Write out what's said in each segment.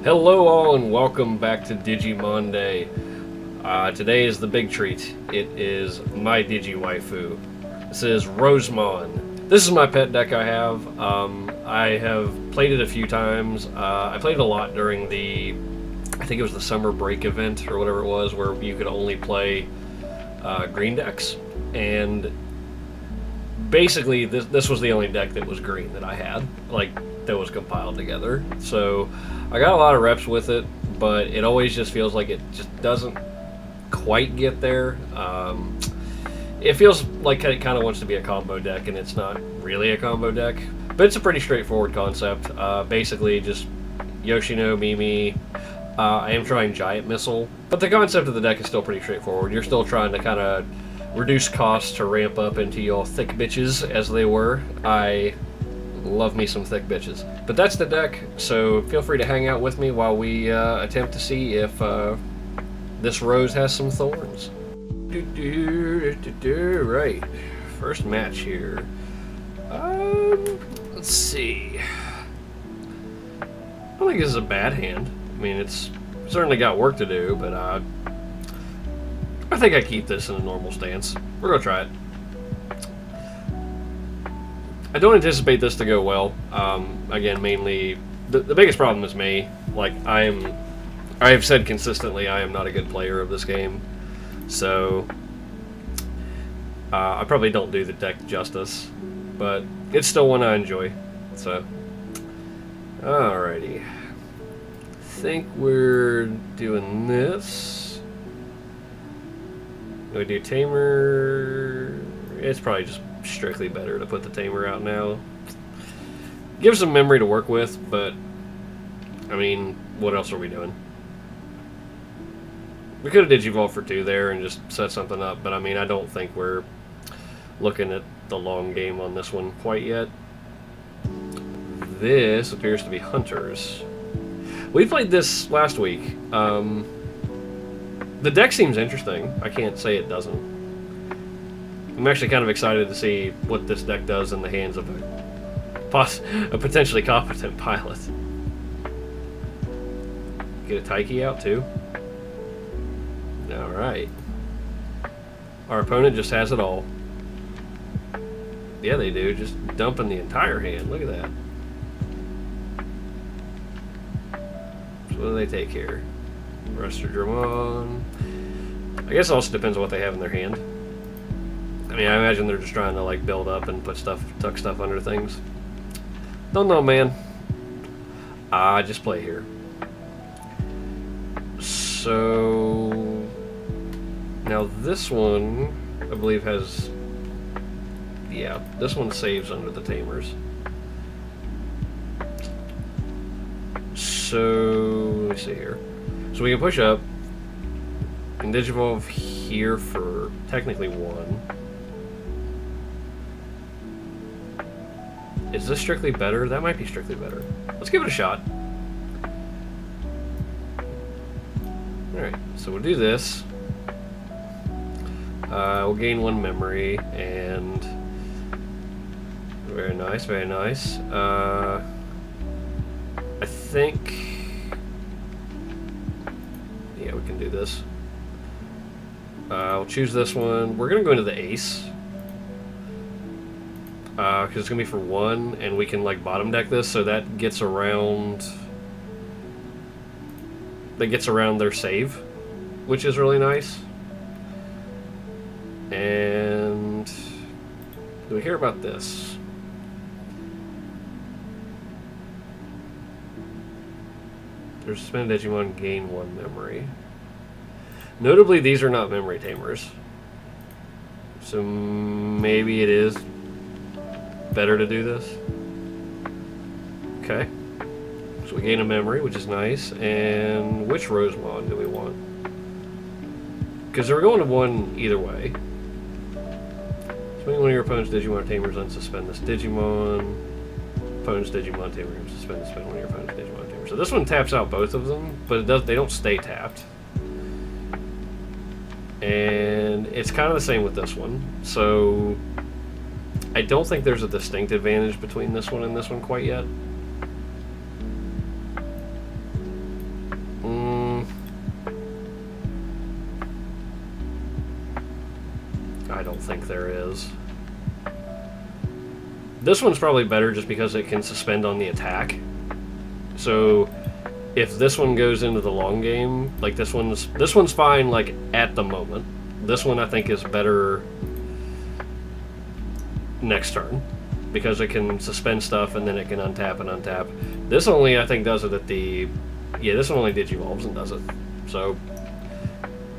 Hello all and welcome back to DigiMonday. Today is the big treat. It is my Digi-waifu. This is Rosemon. This is my pet deck I have. I have played it a few times. I played it a lot during I think it was the summer break event or whatever it was, where you could only play green decks. And basically this was the only deck that was green that I had, that was compiled together. So I got a lot of reps with it, but it always just feels like it just doesn't quite get there. It feels like it kind of wants to be a combo deck, and it's not really a combo deck, but it's a pretty straightforward concept. Basically just Yoshino, Mimi. I am trying Giant Missile, but the concept of the deck is still pretty straightforward. You're still trying to kind of reduce costs to ramp up into your thick bitches as they were. I love me some thick bitches. But that's the deck, so feel free to hang out with me while we attempt to see if this rose has some thorns. Right, first match here. Let's see. I don't think this is a bad hand. I mean, it's certainly got work to do, but I think I keep this in a normal stance. We're gonna try it. I don't anticipate this to go well. Again, mainly the biggest problem is me. Like I have said consistently, I am not a good player of this game, so I probably don't do the deck justice, but it's still one I enjoy. So, alrighty. I think we're doing this. Do we do Tamer? It's probably just strictly better to put the Tamer out now. Gives some memory to work with, but I mean, what else are we doing? We could have Digivolved for 2 there and just set something up, but I mean, I don't think we're looking at the long game on this one quite yet. This appears to be Hunters. We played this last week. The deck seems interesting. I can't say it doesn't. I'm actually kind of excited to see what this deck does in the hands of a potentially competent pilot. Get a Taiki out too. Alright. Our opponent just has it all. Yeah, they do. Just dumping the entire hand. Look at that. So what do they take here? Rester Dramon. I guess it also depends on what they have in their hand. I mean, I imagine they're just trying to like build up and tuck stuff under things. Don't know, man. I just play here. So now this one, I believe, has, yeah, this one saves under the Tamers. So let me see here. So we can push up and Digivolve here for technically 1. Is this strictly better? That might be strictly better. Let's give it a shot. Alright, so we'll do this. We'll gain 1 memory, and very nice, very nice. I think, yeah, we can do this. I'll choose this one. We're gonna go into the Ace. Because it's going to be for 1, and we can like bottom deck this, so that gets around their save, which is really nice. And do we hear about this? There's spend Digimon, gain 1 memory. Notably, these are not memory tamers, so maybe it is better to do this. Okay. So we gain a memory, which is nice. And which Rosemon do we want? Because they're going to 1 either way. Swing one of your opponent's Digimon Tamers, unsuspend this Digimon. Opponent's Digimon Tamer, suspend one of your opponent's Digimon Tamers. So this one taps out both of them, but they don't stay tapped. And it's kind of the same with this one. So I don't think there's a distinct advantage between this one and this one quite yet. think there is. This one's probably better just because it can suspend on the attack. So if this one goes into the long game, like this one's fine like at the moment. This one I think is better next turn because it can suspend stuff and then it can untap and untap. This only I think does it at the this one only digivolves and does it. So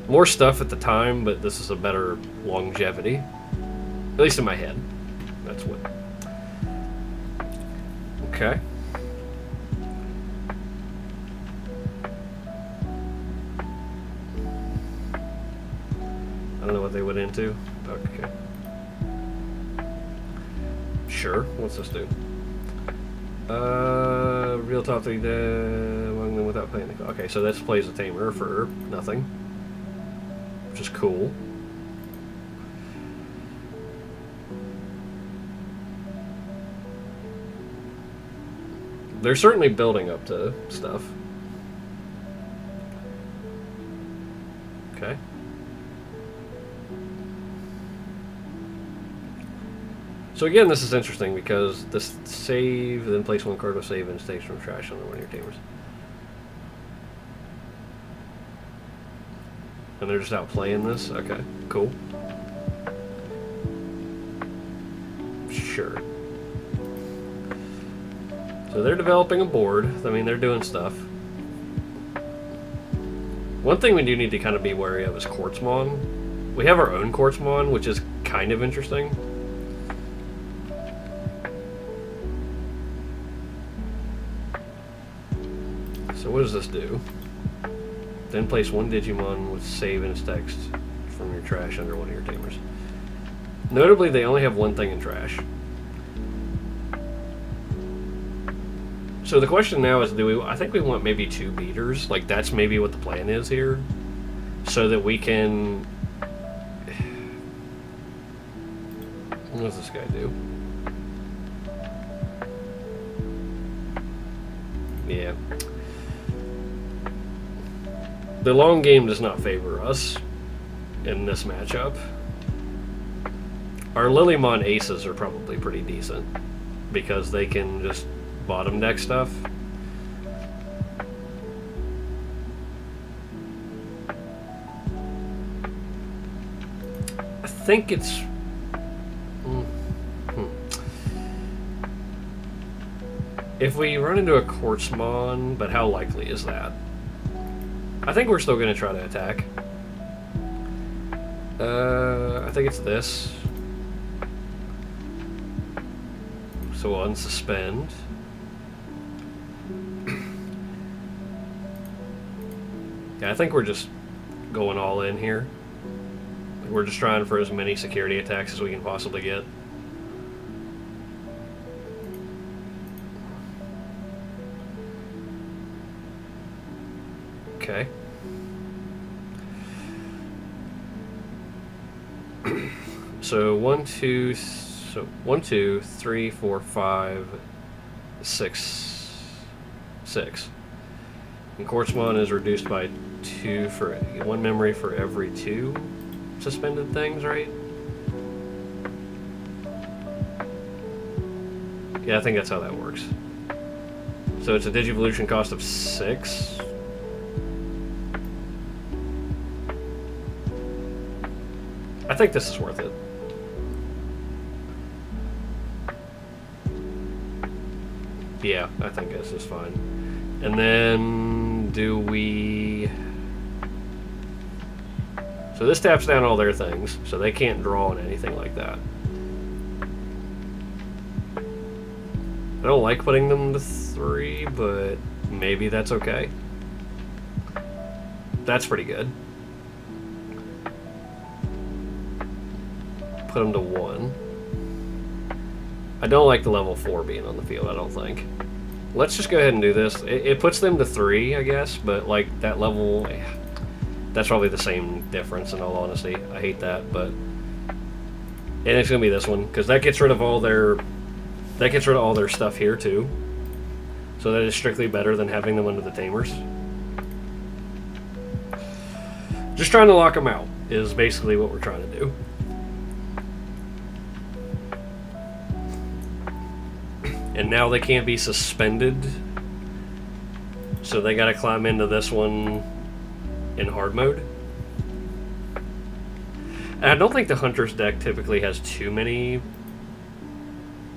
more stuff at the time, but this is a better longevity. At least in my head. That's what. Okay. I don't know what they went into. Okay. Sure. What's this do? Real top 3 among them without playing the. Okay, so this plays a tamer for nothing, which is cool. They're certainly building up to stuff. Okay. So again, this is interesting because this save, then place 1 card of save and stage from trash on one of your tamers. And they're just out playing this? Okay, cool. Sure. So they're developing a board. I mean, they're doing stuff. One thing we do need to kind of be wary of is Quartzmon. We have our own Quartzmon, which is kind of interesting. So what does this do? Then place 1 Digimon with save and its text from your trash under one of your tamers. Notably, they only have 1 thing in trash. So the question now is, I think we want maybe 2 beaters. Like, that's maybe what the plan is here. So that we can... What does this guy do? Yeah. The long game does not favor us in this matchup. Our Lilymon aces are probably pretty decent because they can just bottom deck stuff. I think it's... If we run into a Quartzmon, but how likely is that? I think we're still going to try to attack. I think it's this. So we'll unsuspend. Yeah, I think we're just going all in here. We're just trying for as many security attacks as we can possibly get. Okay. So 1, 2, 3, 4, 5, 6, 6. And Quartzmon is reduced by 2 for 1 memory for every 2 suspended things, right? Yeah, I think that's how that works. So it's a Digivolution cost of 6. I think this is worth it. Yeah, I think this is fine. And then do we... So this taps down all their things, so they can't draw on anything like that. I don't like putting them to 3, but maybe that's okay. That's pretty good. Put them to 1. I don't like the level 4 being on the field, I don't think. Let's just go ahead and do this. It puts them to 3, I guess, but like that level, that's probably the same difference in all honesty. I hate that, but... And it's going to be this one, because that gets rid of all their... That gets rid of all their stuff here, too. So that is strictly better than having them under the tamers. Just trying to lock them out is basically what we're trying to do. and now they can't be suspended. So they gotta climb into this one in hard mode. And I don't think the Hunter's deck typically has too many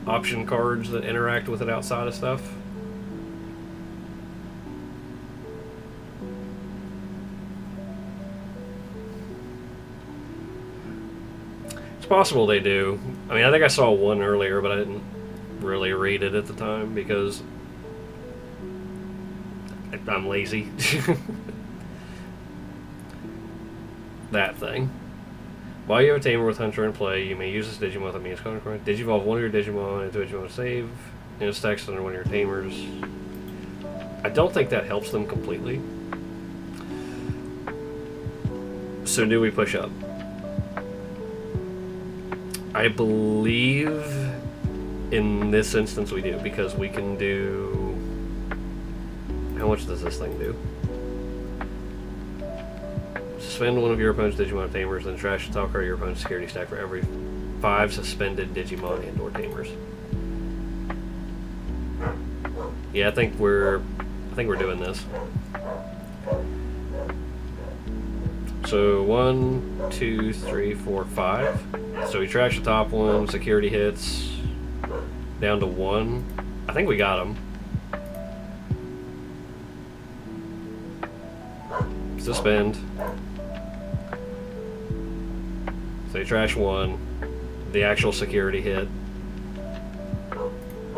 option cards that interact with it outside of stuff. It's possible they do. I mean, I think I saw one earlier, but I didn't really read it at the time because I'm lazy. That thing. While you have a tamer with Hunter in play, you may use this Digimon with a means consequence. Digivolve one of your Digimon into a Digimon save, and it's text under one of your tamers. I don't think that helps them completely. So do we push up? I believe in this instance we do, because we can do... How much does this thing do? Suspend one of your opponent's Digimon tamers, then trash the top card of your opponent's security stack for every 5 suspended Digimon and/or tamers. Yeah, I think we're doing this. So 1, 2, 3, 4, 5. So we trash the top one, security hits down to 1. I think we got him. Suspend. So you trash 1, the actual security hit,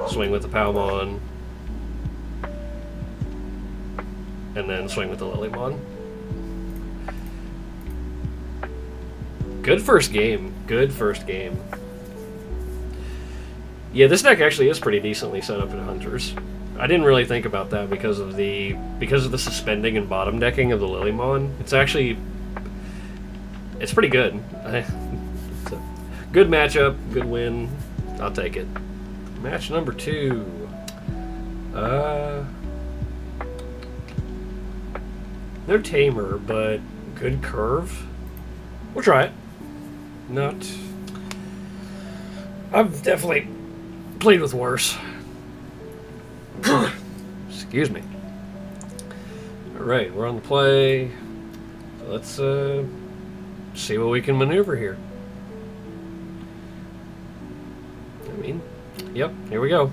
swing with the Palmon, and then swing with the Lilymon. Good first game. Good first game. Yeah, this deck actually is pretty decently set up in Hunters. I didn't really think about that because of the suspending and bottom decking of the Lilymon. It's pretty good. It's a good matchup, good win. I'll take it. Match number 2. No tamer, but good curve. We'll try it. I've definitely played with worse. Excuse me. Alright, we're on the play. Let's see what we can maneuver here. I mean, yep, here we go.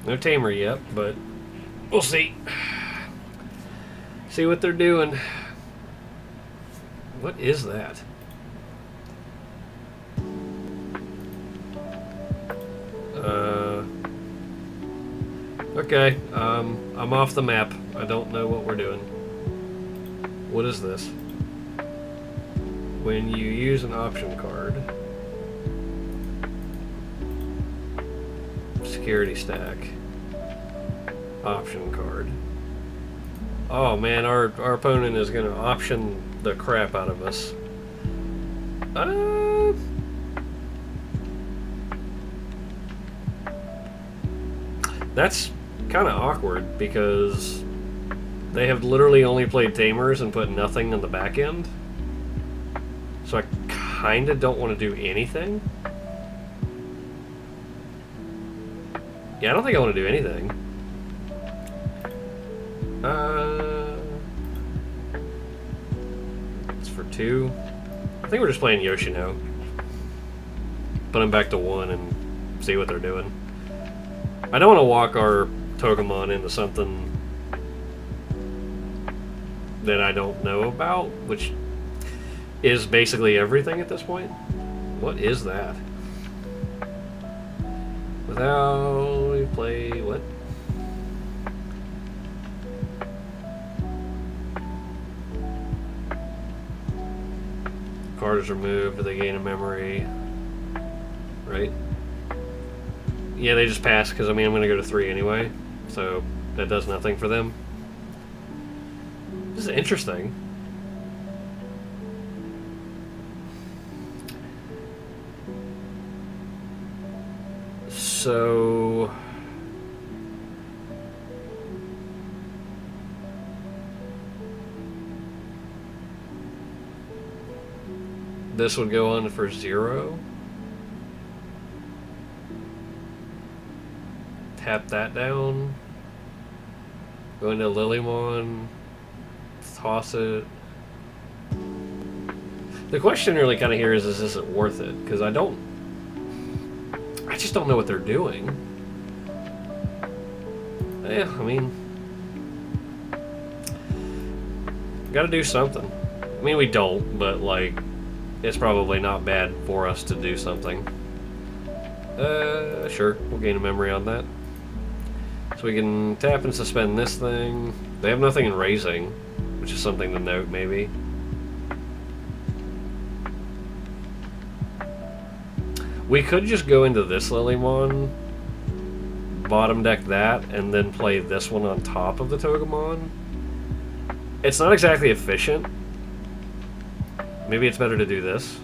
No tamer yet, but we'll see. See what they're doing. What is that? Okay, I'm off the map. I don't know what we're doing. What is this? When you use an option card, security stack, option card. Oh man, our opponent is gonna option the crap out of us. That's kind of awkward because they have literally only played tamers and put nothing on the back end. So I kind of don't want to do anything. Yeah, I don't think I want to do anything. It's for 2. I think we're just playing Yoshino. Put them back to 1 and see what they're doing. I don't want to walk our Togemon into something that I don't know about, which is basically everything at this point. What is that? Without we play what? Card is removed, they gain a memory. Right? Yeah, they just pass because I mean I'm gonna go to 3 anyway, so that does nothing for them. This is interesting. So this would go on for 0. Tap that down. Go into Lilymon. Toss it. The question really kind of here is this it worth it? Because I just don't know what they're doing. Yeah, I mean, gotta do something. I mean, we don't, but like, it's probably not bad for us to do something. Sure, we'll gain a memory on that. So we can tap and suspend this thing. They have nothing in raising, which is something to note, maybe. We could just go into this Lilymon, bottom deck that, and then play this one on top of the Togemon. It's not exactly efficient. Maybe it's better to do this.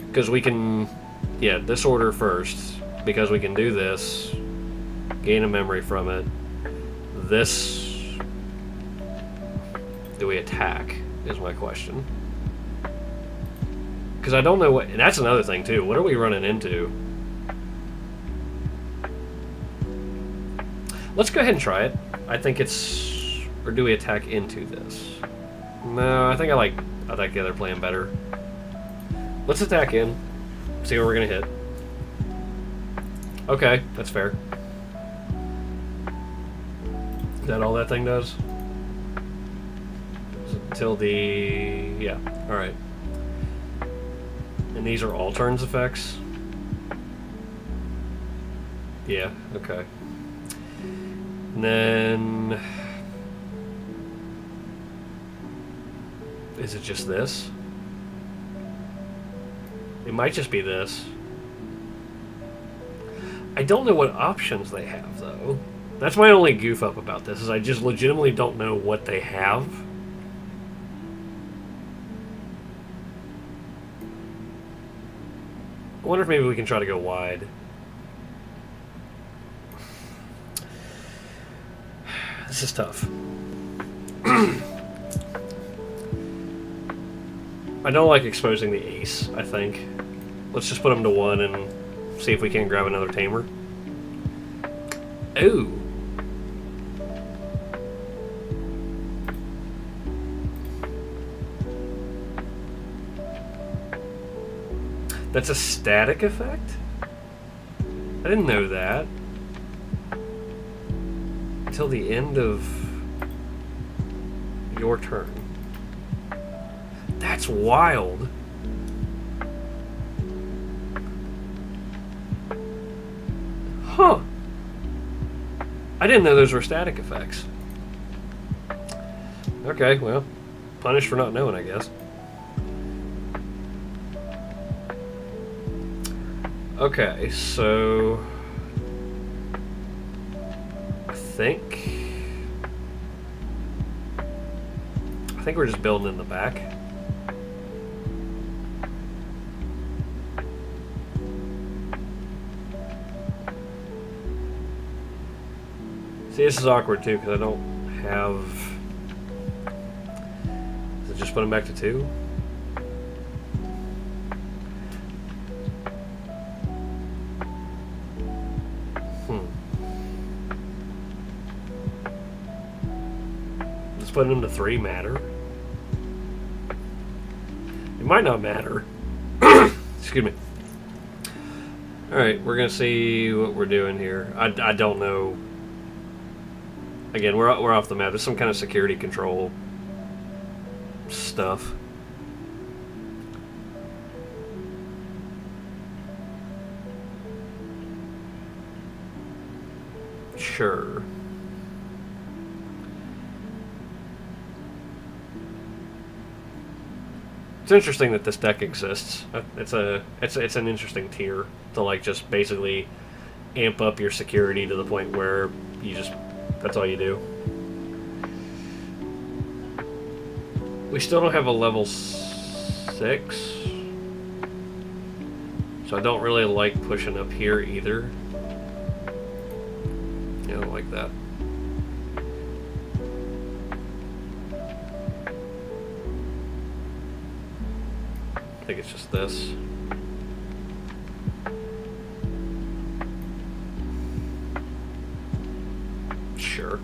Because we can, yeah, this order first, because we can do this, gain a memory from it. This, do we attack, is my question. Because I don't know what, and that's another thing too, what are we running into? Let's go ahead and try it. I think it's, or do we attack into this? No, I think I like the other plan better. Let's attack in, see what we're gonna hit. Okay, that's fair. Is that all that thing does? Until the, yeah, alright. And these are all turns effects? Yeah, okay. And then, is it just this? It might just be this. I don't know what options they have, though. That's my only goof up about this, is I just legitimately don't know what they have. I wonder if maybe we can try to go wide. This is tough. I don't like exposing the ace, I think. Let's just put him to 1 and see if we can grab another tamer. Ooh. That's a static effect? I didn't know that. Until the end of your turn. That's wild. Huh. I didn't know those were static effects. Okay, well, punished for not knowing, I guess. Okay, so I think we're just building in the back. See, this is awkward too because I don't have. Does it just put him back to 2? Does putting him to 3 matter? It might not matter. Excuse me. Alright, we're gonna see what we're doing here. I don't know. Again, we're off the map. There's some kind of security control stuff. Sure. It's interesting that this deck exists. It's an interesting tier to like just basically amp up your security to the point where you just that's all you do. We still don't have a level 6, so I don't really like pushing up here either. I don't like that. I think it's just this. Sure.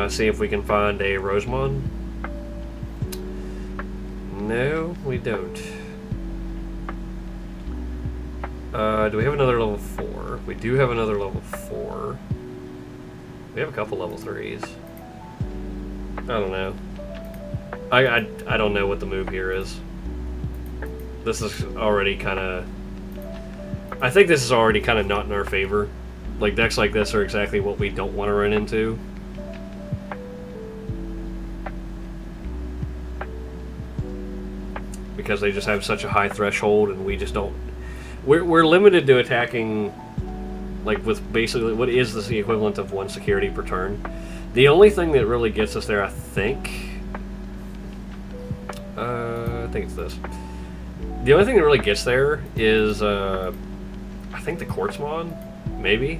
See if we can find a Rosemon. No, we don't. Do we have another level 4? We do have another level 4. We have a couple level 3s. I don't know. I don't know what the move here is. This is already kind of... I think this is already kind of not in our favor. Like, decks like this are exactly what we don't want to run into. Because they just have such a high threshold, and we just don't... We're limited to attacking, like, with basically what is the equivalent of 1 security per turn. The only thing that really gets us there, I think it's this. The only thing that really gets there is, I think the Quartzmon, maybe?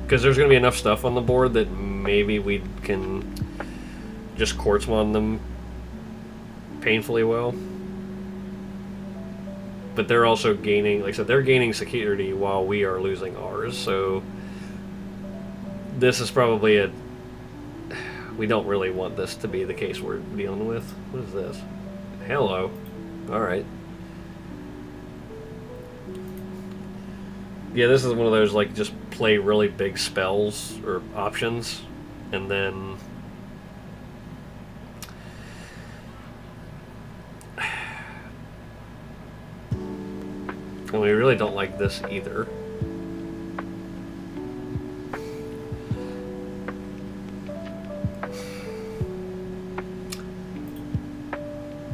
Because there's going to be enough stuff on the board that maybe we can just Quartzmon them painfully well. But they're also gaining, like I said, they're gaining security while we are losing ours, so this is probably we don't really want this to be the case we're dealing with. What is this? Hello. Alright. Yeah, this is one of those, like, just play really big spells or options, and then and we really don't like this either.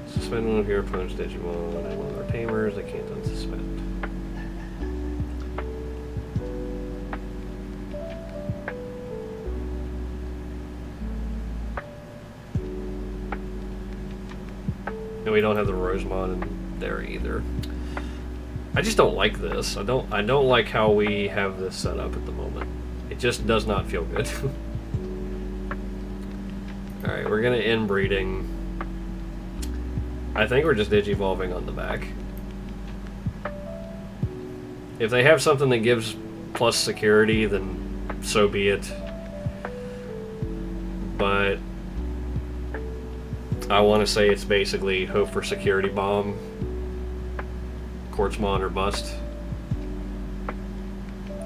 Suspend one of your opponent's Digimon and one of their tamers. They can't unsuspend. And we don't have the Rosemon in there either. I just don't like this. I don't like how we have this set up at the moment. It just does not feel good. Alright, we're gonna end breeding. I think we're just digivolving on the back. If they have something that gives plus security, then so be it. But I want to say it's basically hope for security bomb, Quartzmon or bust.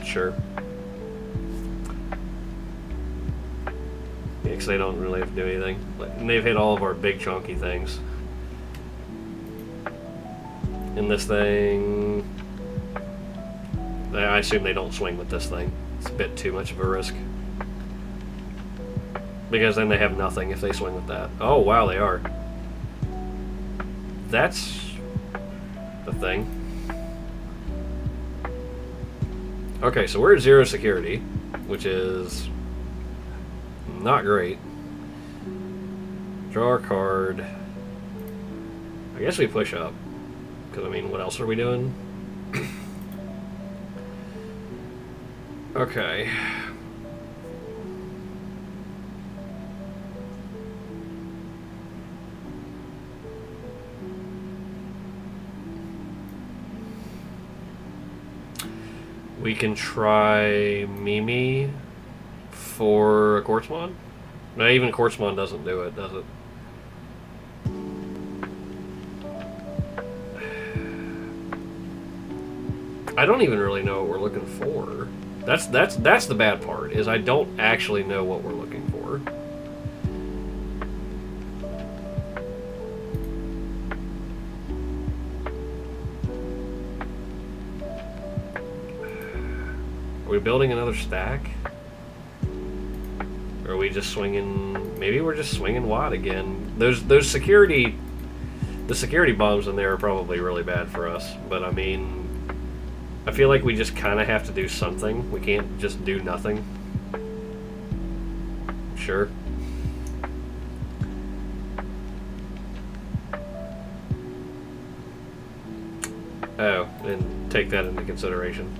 Sure. Yeah, because they don't really have to do anything. And they've hit all of our big chunky things. And this thing, I assume they don't swing with this thing. It's a bit too much of a risk. Because then they have nothing if they swing with that. Oh, wow, they are. That's the thing. Okay, so we're at 0 security, which is not great. Draw a card. I guess we push up. Because, I mean, what else are we doing? Okay. We can try Mimi for a Quartzmon. No, even Quartzmon doesn't do it, does it? I don't even really know what we're looking for. That's the bad part, is I don't actually know what we're looking for. Are we building another stack? Or are we just swinging... Maybe we're just swinging Watt again. Those security... The security bombs in there are probably really bad for us. But, I mean... I feel like we just kind of have to do something. We can't just do nothing. Sure. Oh, and take that into consideration.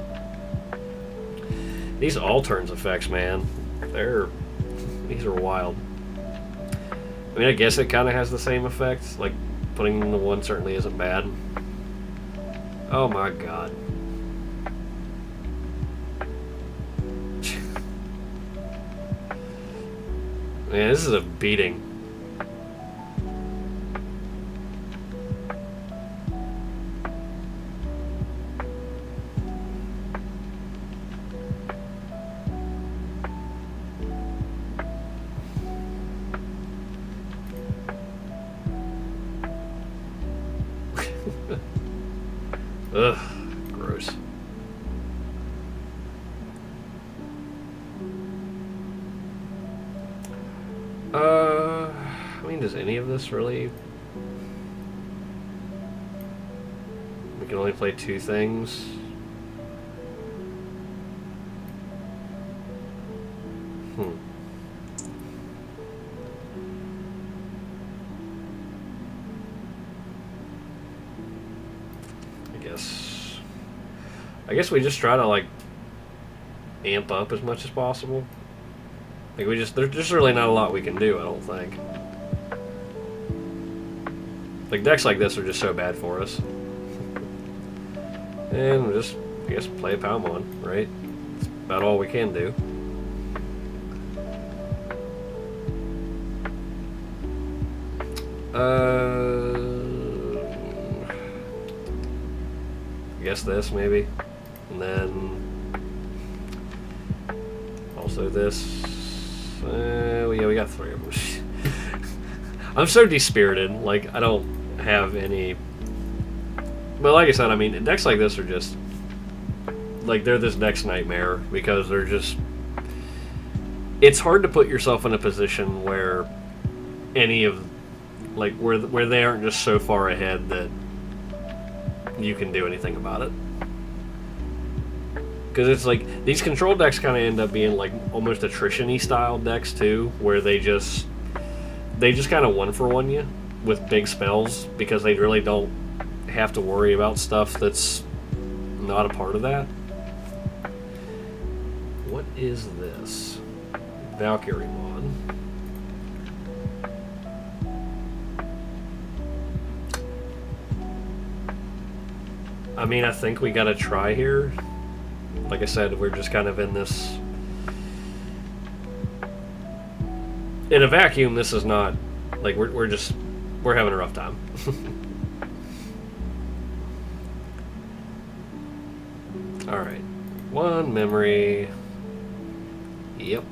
These all-turns effects, man. These are wild. I mean, I guess it kind of has the same effect. Like, putting in the one certainly isn't bad. Oh my god. Man, this is a beating. Ugh, gross. I mean, does any of this really... We can only play 2 things. I guess we just try to, like, amp up as much as possible. Like, there's just really not a lot we can do, I don't think. Like, decks like this are just so bad for us. And we'll just, I guess, play a Palmon, right? That's about all we can do. I guess this, maybe. And then also this. Yeah, we got 3 of them. I'm so dispirited. Like, I don't have any. But like I said, I mean, decks like this are just like, they're this deck's nightmare because they're just. It's hard to put yourself in a position where any of, like, where they aren't just so far ahead that you can do anything about it. Because it's like, these control decks kind of end up being like almost attrition-y style decks too, where they just kind of one-for-one you with big spells because they really don't have to worry about stuff that's not a part of that. What is this? Valkyrie Mon. I mean, I think we gotta try here. Like I said, we're just kind of in this... In a vacuum, this is not... Like, we're having a rough time. Alright. 1 memory. Yep.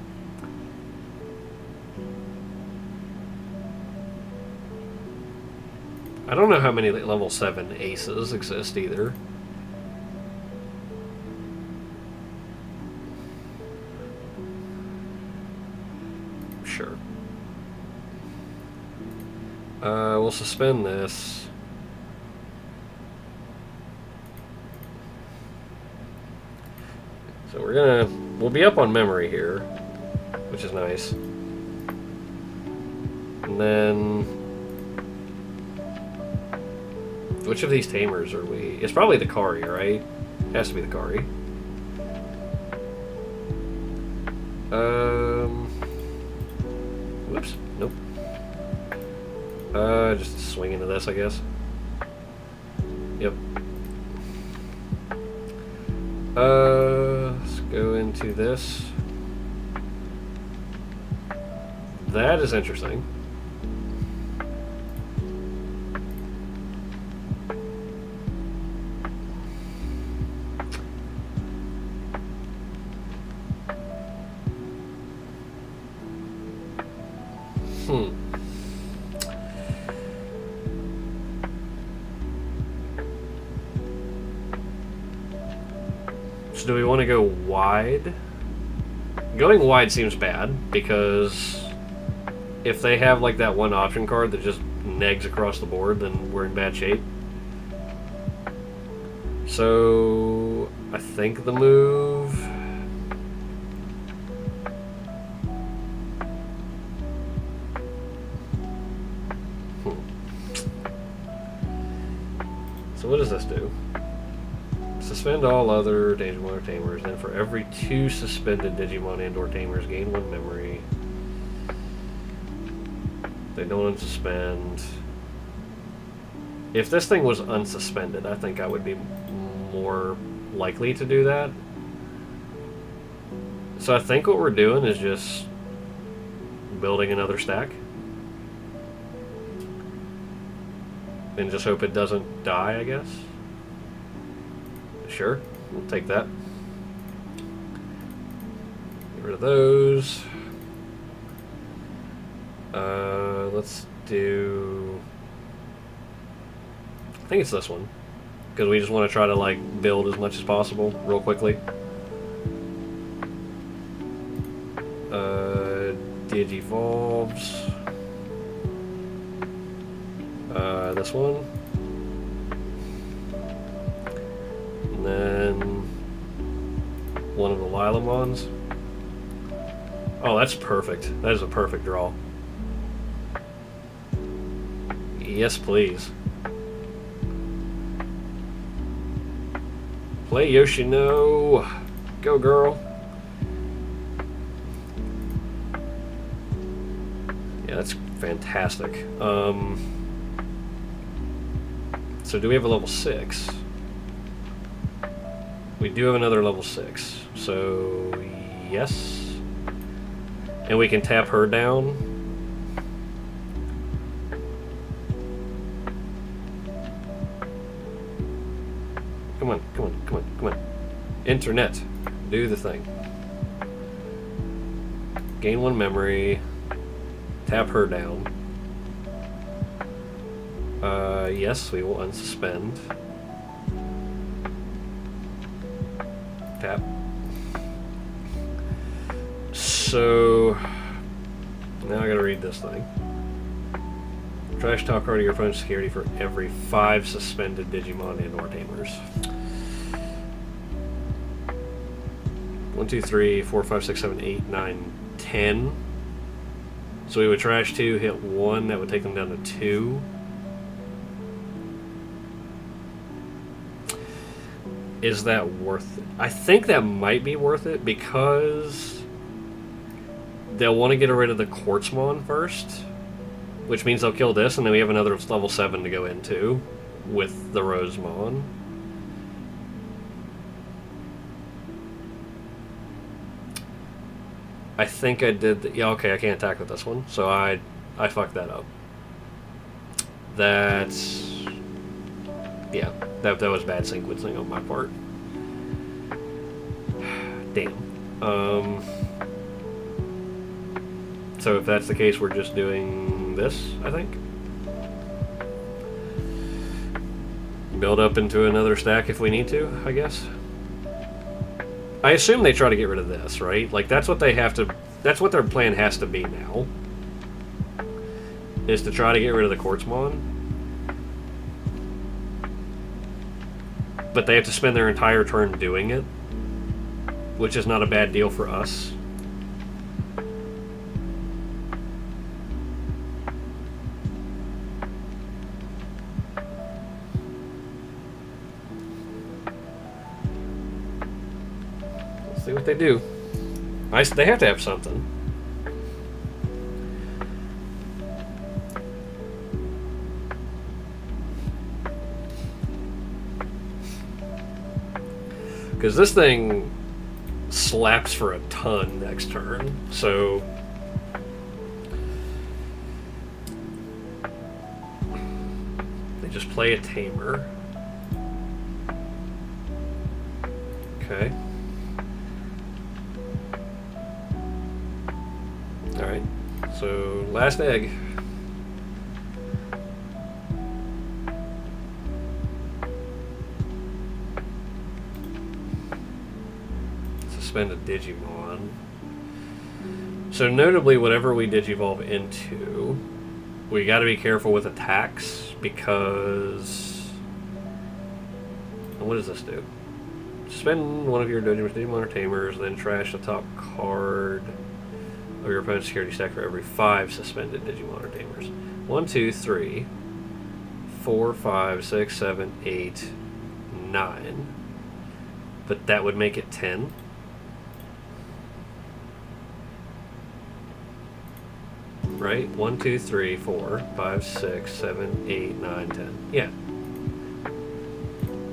I don't know how many level 7 aces exist either. Sure. We'll suspend this. So we'll be up on memory here, which is nice. And then, which of these tamers are we? It's probably the Kari, right? It has to be the Kari. Whoops. Nope. Just swing into this, I guess. Yep. Let's go into this. That is interesting. So do we want to go wide? Going wide seems bad, because if they have like that one option card that just negs across the board, then we're in bad shape. So I think the move... So what does this do? Suspend all other Digimon or Tamers, and for every 2 suspended Digimon and or Tamers, gain 1 memory. They don't unsuspend. If this thing was unsuspended, I think I would be more likely to do that. So I think what we're doing is just building another stack. And just hope it doesn't die, I guess. Sure, we'll take that. Get rid of those. Let's do... I think it's this one. Because we just want to try to, like, build as much as possible real quickly. Digivolves. This one. And then one of the Lilamons. Oh, that's perfect. That is a perfect draw. Yes, please. Play Yoshino. Go, girl. Yeah, that's fantastic. So do we have a level 6? We do have another level 6. So, yes. And we can tap her down. Come on, come on, come on, come on. Internet. Do the thing. Gain 1 memory. Tap her down. Yes, we will unsuspend. Tap. So, now I gotta read this thing. Trash talk card to your opponent's security for every 5 suspended Digimon and/or Tamers. 1, 2, 3, 4, 5, 6, 7, 8, 9, 10. So we would trash 2, hit 1, that would take them down to 2. Is that worth it? I think that might be worth it because they'll want to get rid of the Quartzmon first, which means they'll kill this, and then we have another level 7 to go into with the Rosemon. I think I did... yeah, okay, I can't attack with this one, so I fucked that up. That's... yeah, that was bad sequencing on my part. Damn. So if that's the case, we're just doing this, I think. Build up into another stack if we need to, I guess. I assume they try to get rid of this, right? Like, that's what they have to... that's what their plan has to be now. Is to try to get rid of the Quartzmon. But they have to spend their entire turn doing it. Which is not a bad deal for us. Let's see what they do. They have to have something. Because this thing slaps for a ton next turn, so they just play a Tamer. Okay. Alright, so last egg. Suspend a Digimon. So notably, whatever we Digivolve into, we got to be careful with attacks because... what does this do? Suspend one of your Digimon or Tamers, then trash the top card of your opponent's security stack for every 5 suspended Digimon or Tamers. 1, 2, 3, 4, 5, 6, 7, 8, 9. But that would make it 10. Right? 1, 2, 3, 4, 5, 6, 7, 8, 9, 10. Yeah.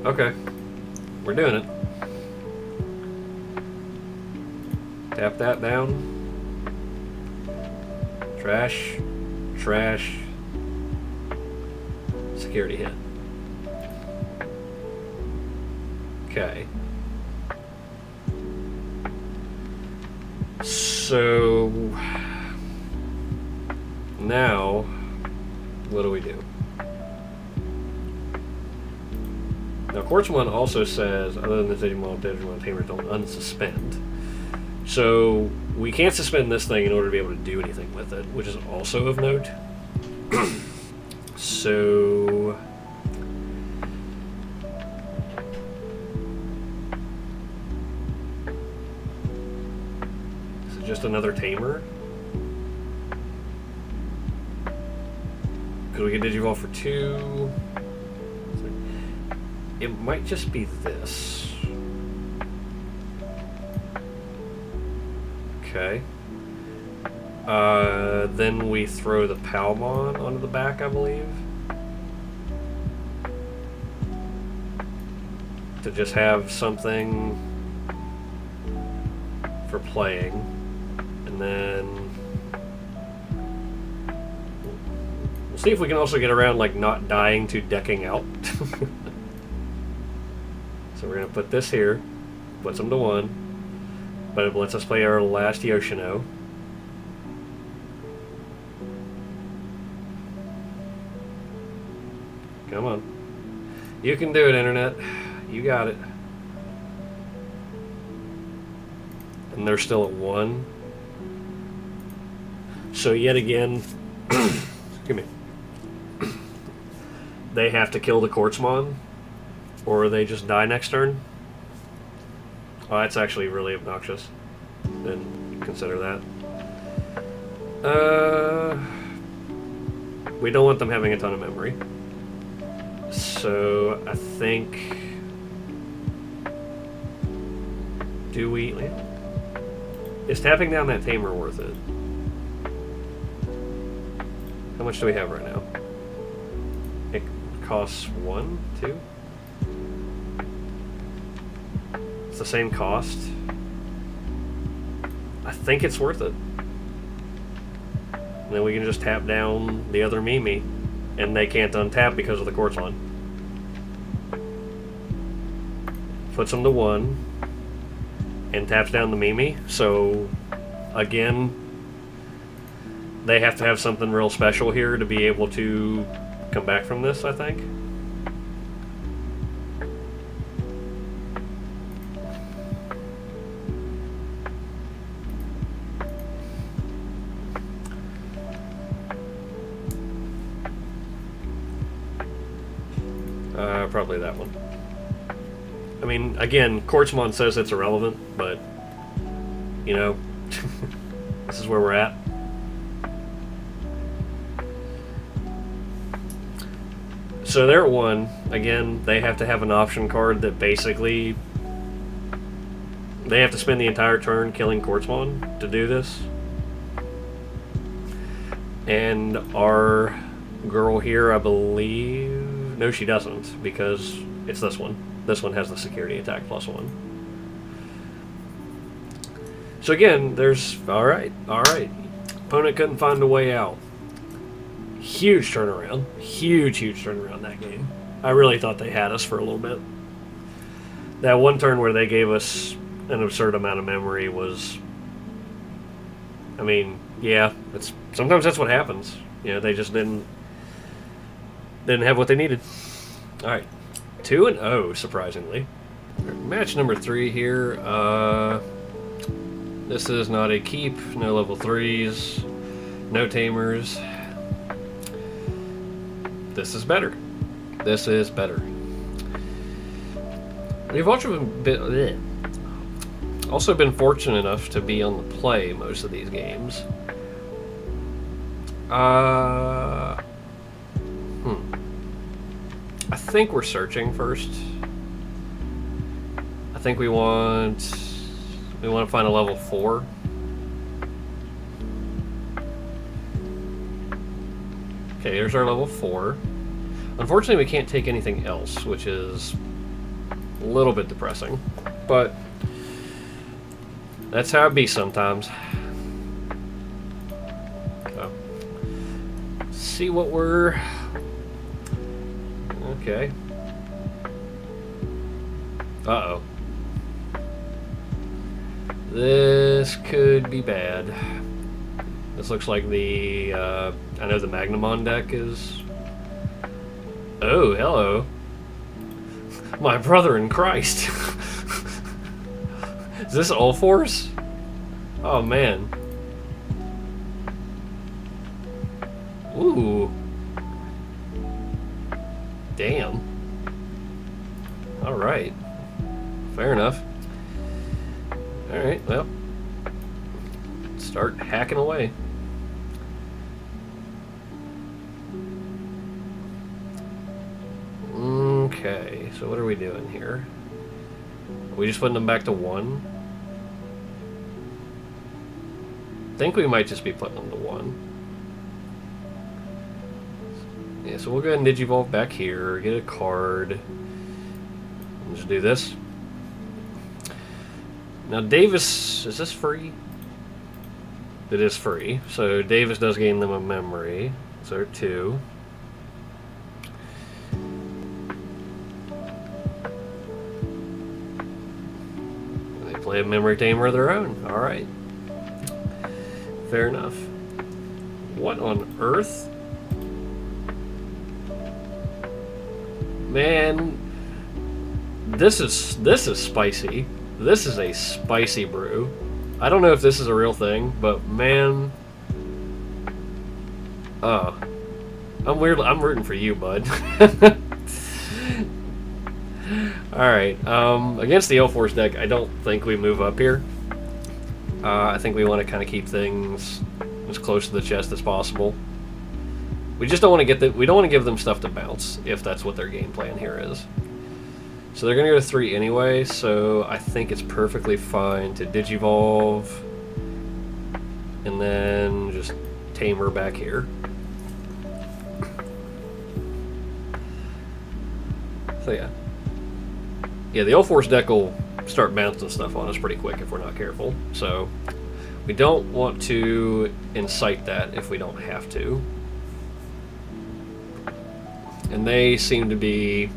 Okay. We're doing it. Tap that down. Trash. Trash. Security hit. Okay. So now, what do we do? Now, Quartzmon also says, other than the Digimon tamers don't unsuspend. So we can't suspend this thing in order to be able to do anything with it, which is also of note. So is it just another tamer? Could we get Digivolve for 2? It might just be this. Okay. Then we throw the Palmon onto the back, I believe. To just have something for playing. And then we'll see if we can also get around like not dying to decking out. So we're going to put this here, puts them to 1, but it lets us play our last Yoshino. Come on. You can do it, Internet. You got it. And they're still at 1. So yet again, excuse me, they have to kill the Quartzmon, or they just die next turn. Oh, that's actually really obnoxious. Then consider that. We don't want them having a ton of memory. So I think, do we? Is tapping down that tamer worth it? How much do we have right now? It costs 1, 2. It's the same cost. I think it's worth it. And then we can just tap down the other Mimi, and they can't untap because of the Quartzmon. Puts them to 1, and taps down the Mimi. So, again, they have to have something real special here to be able to come back from this, I think. Probably that one. I mean, again, Quartzmon says it's irrelevant, but, you know, this is where we're at. So they're at 1. Again, they have to have an option card that basically they have to spend the entire turn killing Quartzmon to do this. And our girl here, I believe... No, she doesn't, because it's this one. This one has the security attack +1. So again, there's... Alright. Opponent couldn't find a way out. Huge turnaround. Huge turnaround that game. I really thought they had us for a little bit. That one turn where they gave us an absurd amount of memory was... I mean, yeah, sometimes that's what happens. You know, they just didn't have what they needed. Alright. 2-0, surprisingly. Match number 3 here. This is not a keep. No level 3s. No tamers. This is better. This is better. We've also been fortunate enough to be on the play most of these games. I think we're searching first. I think we want to find a level 4. Okay, here's our level 4. Unfortunately, we can't take anything else, which is a little bit depressing. But that's how it be sometimes. Oh, see what we're... Okay. Uh-oh. This could be bad. This looks like the, I know the Magnamon deck is... Oh, hello. My brother in Christ. Is this all fours? Oh, man. Ooh. Damn. Alright. Fair enough. Alright, well. Start hacking away. Okay, so what are we doing here? Are we just putting them back to 1? I think we might just be putting them to 1. Yeah, so we'll go ahead and Digivolve back here, get a card, and just do this. Now Davis, is this free? It is free, so Davis does gain them a memory, so they're 2. They play a memory tamer of their own, alright. Fair enough. What on earth? Man, this is spicy. This is a spicy brew. I don't know if this is a real thing, but man, I'm rooting for you, bud. All right. Against the L-Force deck, I don't think we move up here. I think we want to kind of keep things as close to the chest as possible. We just don't want to we don't want to give them stuff to bounce, if that's what their game plan here is. So they're going to go to 3 anyway, so I think it's perfectly fine to Digivolve and then just Tamer back here. So yeah. Yeah, the L-Force deck will start bouncing stuff on us pretty quick if we're not careful. So we don't want to incite that if we don't have to. And they seem to be...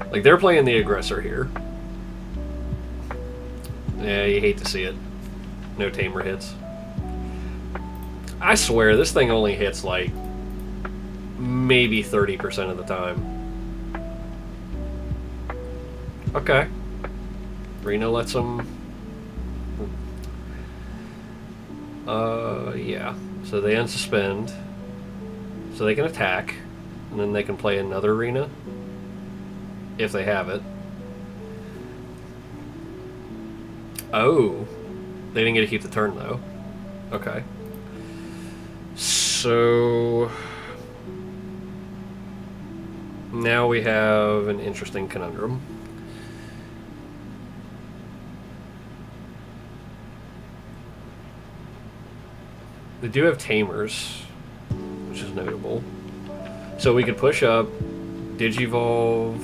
like, they're playing the aggressor here. Yeah, you hate to see it. No Tamer hits. I swear, this thing only hits, like, maybe 30% of the time. Okay. Reno lets them... yeah. So they unsuspend. So they can attack. And then they can play another arena. If they have it. Oh. They didn't get to keep the turn, though. Okay. So... now we have an interesting conundrum. They do have Tamers, which is notable. So we could push up, Digivolve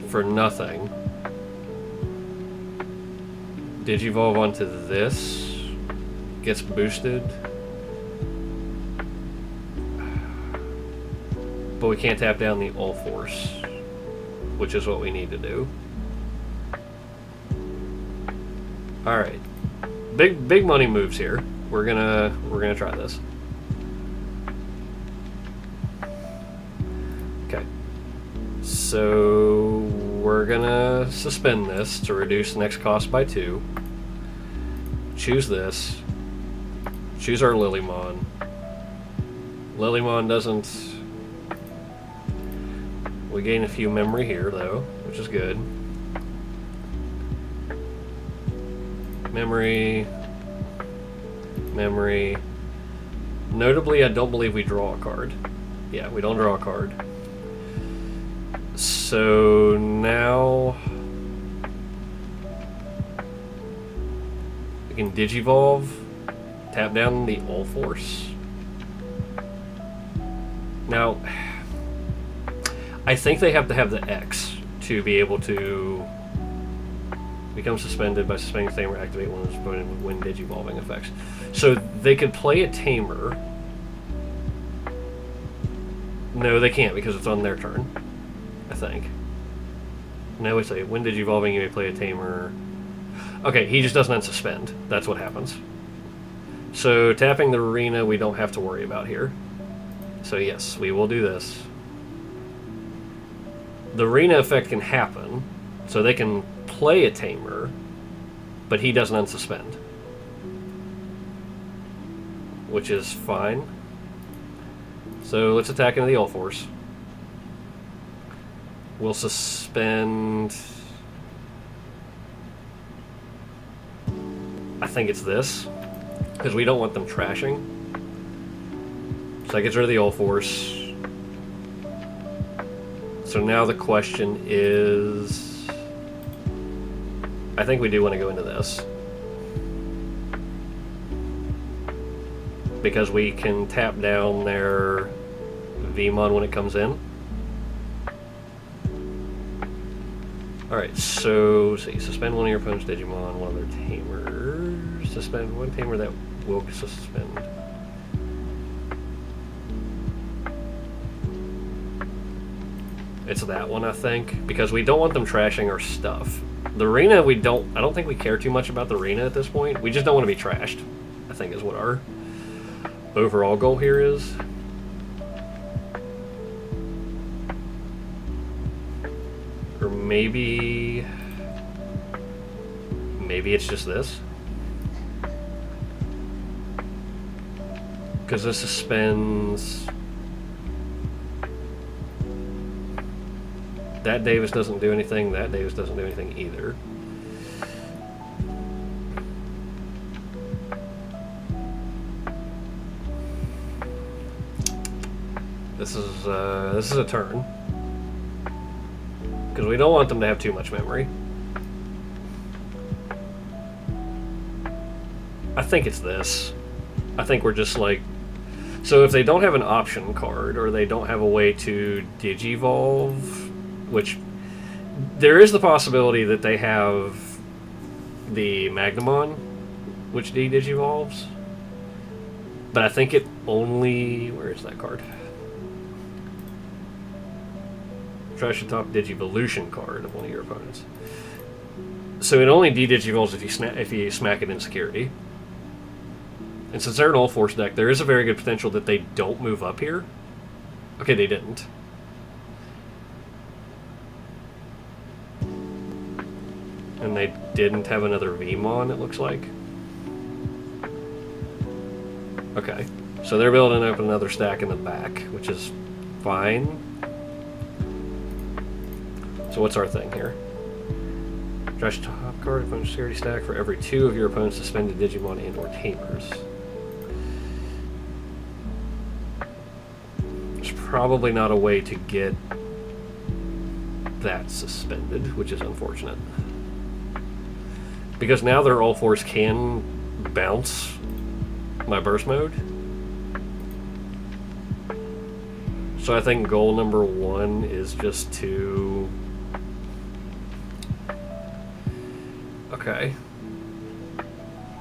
for nothing. Digivolve onto this, gets boosted. But we can't tap down the All-Force, which is what we need to do. Alright. Big money moves here. We're gonna try this. Okay. So we're gonna suspend this to reduce next cost by 2. Choose this. Choose our Lilymon. Lilymon doesn't... we gain a few memory here, though, which is good. Memory. Memory. Notably, I don't believe we draw a card. Yeah, we don't draw a card. So now... we can Digivolve, tap down the All-Force. Now... I think they have to have the X to be able to become suspended by suspending Tamer, activate one of those when Digivolving effects. So they could play a Tamer No, they can't because it's on their turn, I think. No, wait a second. When Digivolving, you may play a tamer. Okay, he just doesn't unsuspend. That's what happens. So tapping the arena, we don't have to worry about here. So yes, we will do this. The arena effect can happen, so they can play a tamer, but he doesn't unsuspend, which is fine. So let's attack into the All Force. We'll suspend. I think it's this, because we don't want them trashing. So that gets rid of the All Force. So now the question is, I think we do want to go into this, because we can tap down their VMon when it comes in. Alright, so see, suspend one of your opponent's Digimon, one of their tamers. Suspend one tamer that will suspend. It's that one, I think, because we don't want them trashing our stuff. The arena, I don't think we care too much about the arena at this point. We just don't want to be trashed, I think is what our overall goal here is. Or maybe it's just this. Because this suspends. That Davis doesn't do anything, that Davis doesn't do anything either. This is a turn. Because we don't want them to have too much memory. I think it's this. I think we're just like... So if they don't have an option card, or they don't have a way to digivolve, which there is the possibility that they have the Magnamon, which digivolves, but I think it only... Where is that card? Trash the top Digivolution card of one of your opponents. So it only digivolves if you smack it in security. And since they're an all-force deck, there is a very good potential that they don't move up here. Okay, they didn't. And they didn't have another VMon, it looks like. Okay. So they're building up another stack in the back, which is fine. So what's our thing here? Trash top card, opponent security stack for every 2 of your opponent's suspended Digimon and or tamers. There's probably not a way to get that suspended, which is unfortunate. Because now their all force can bounce my burst mode. So I think goal number 1 is just to... Okay.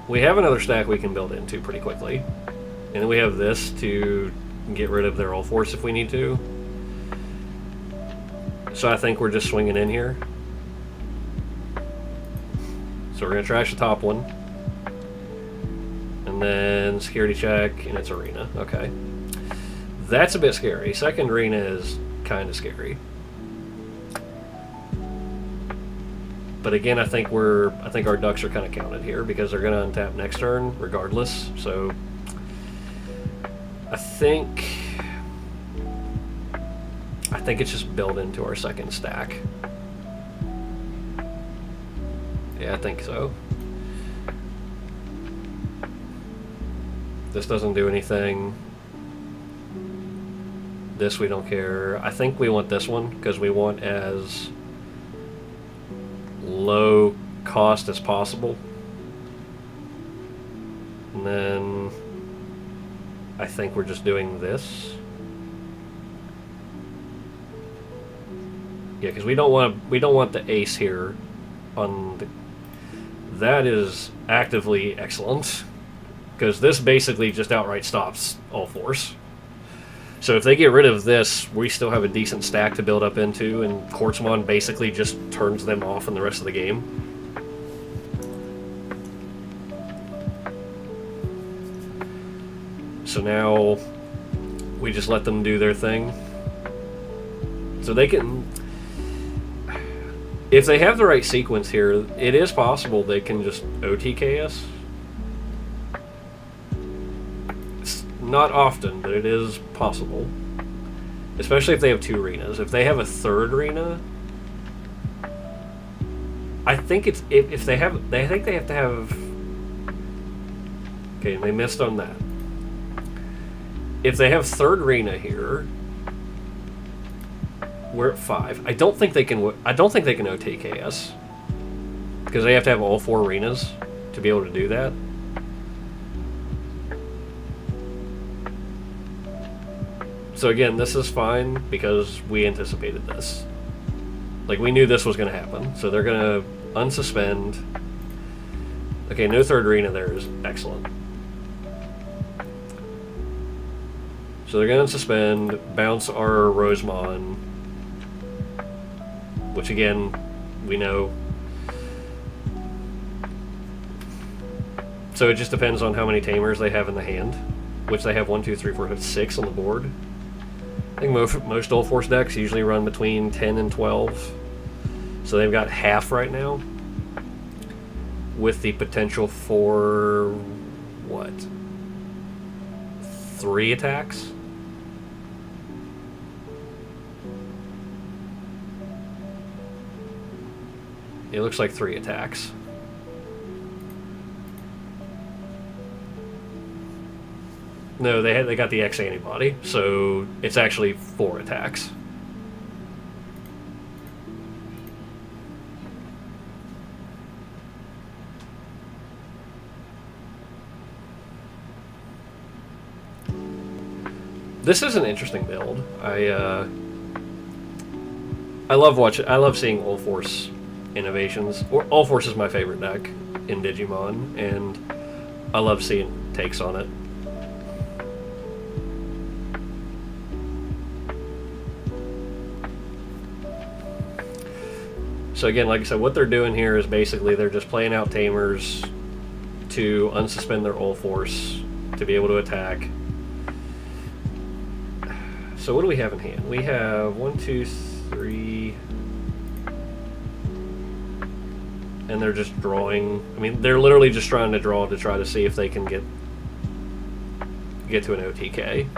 We have another stack we can build into pretty quickly. And then we have this to get rid of their all force if we need to. So I think we're just swinging in here. So we're going to trash the top one. And then security check, and it's arena. Okay. That's a bit scary. Second arena is kind of scary. But again, I think our ducks are kind of counted here because they're going to untap next turn regardless. So I think it's just built into our second stack. Yeah, I think so. This doesn't do anything. This we don't care. I think we want this one because we want as low cost as possible. And then I think we're just doing this. Yeah, because we don't want the ace here on the... That is actively excellent, because this basically just outright stops all force. So if they get rid of this, we still have a decent stack to build up into, and Quartzmon basically just turns them off in the rest of the game. So now we just let them do their thing. So they can... If they have the right sequence here, it is possible they can just OTK us. It's not often, but it is possible. Especially if they have 2 arenas. If they have a 3rd arena, I think it's if they have, I think they have to have. Okay, they missed on that. If they have 3rd arena here, we're at 5. I don't think they can. I don't think they can OTK us because they have to have all 4 arenas to be able to do that. So again, this is fine because we anticipated this. Like, we knew this was going to happen. So they're going to unsuspend. Okay, no 3rd arena there is excellent. So they're going to unsuspend, bounce our Rosemon, which again, we know. So it just depends on how many tamers they have in the hand, which they have 1, 2, 3, 4, 6 on the board. I think most Dual Force decks usually run between 10 and 12. So they've got half right now, with the potential for, what, 3 attacks? It looks like 3 attacks. No, they got the X antibody, so it's actually 4 attacks. This is an interesting build. I love seeing All Force innovations. All Force is my favorite deck in Digimon, and I love seeing takes on it. So again, like I said, what they're doing here is basically they're just playing out tamers to unsuspend their All Force to be able to attack. So what do we have in hand? We have 1, 2, 3, and they're just drawing. I mean, they're literally just trying to draw to try to see if they can get to an OTK,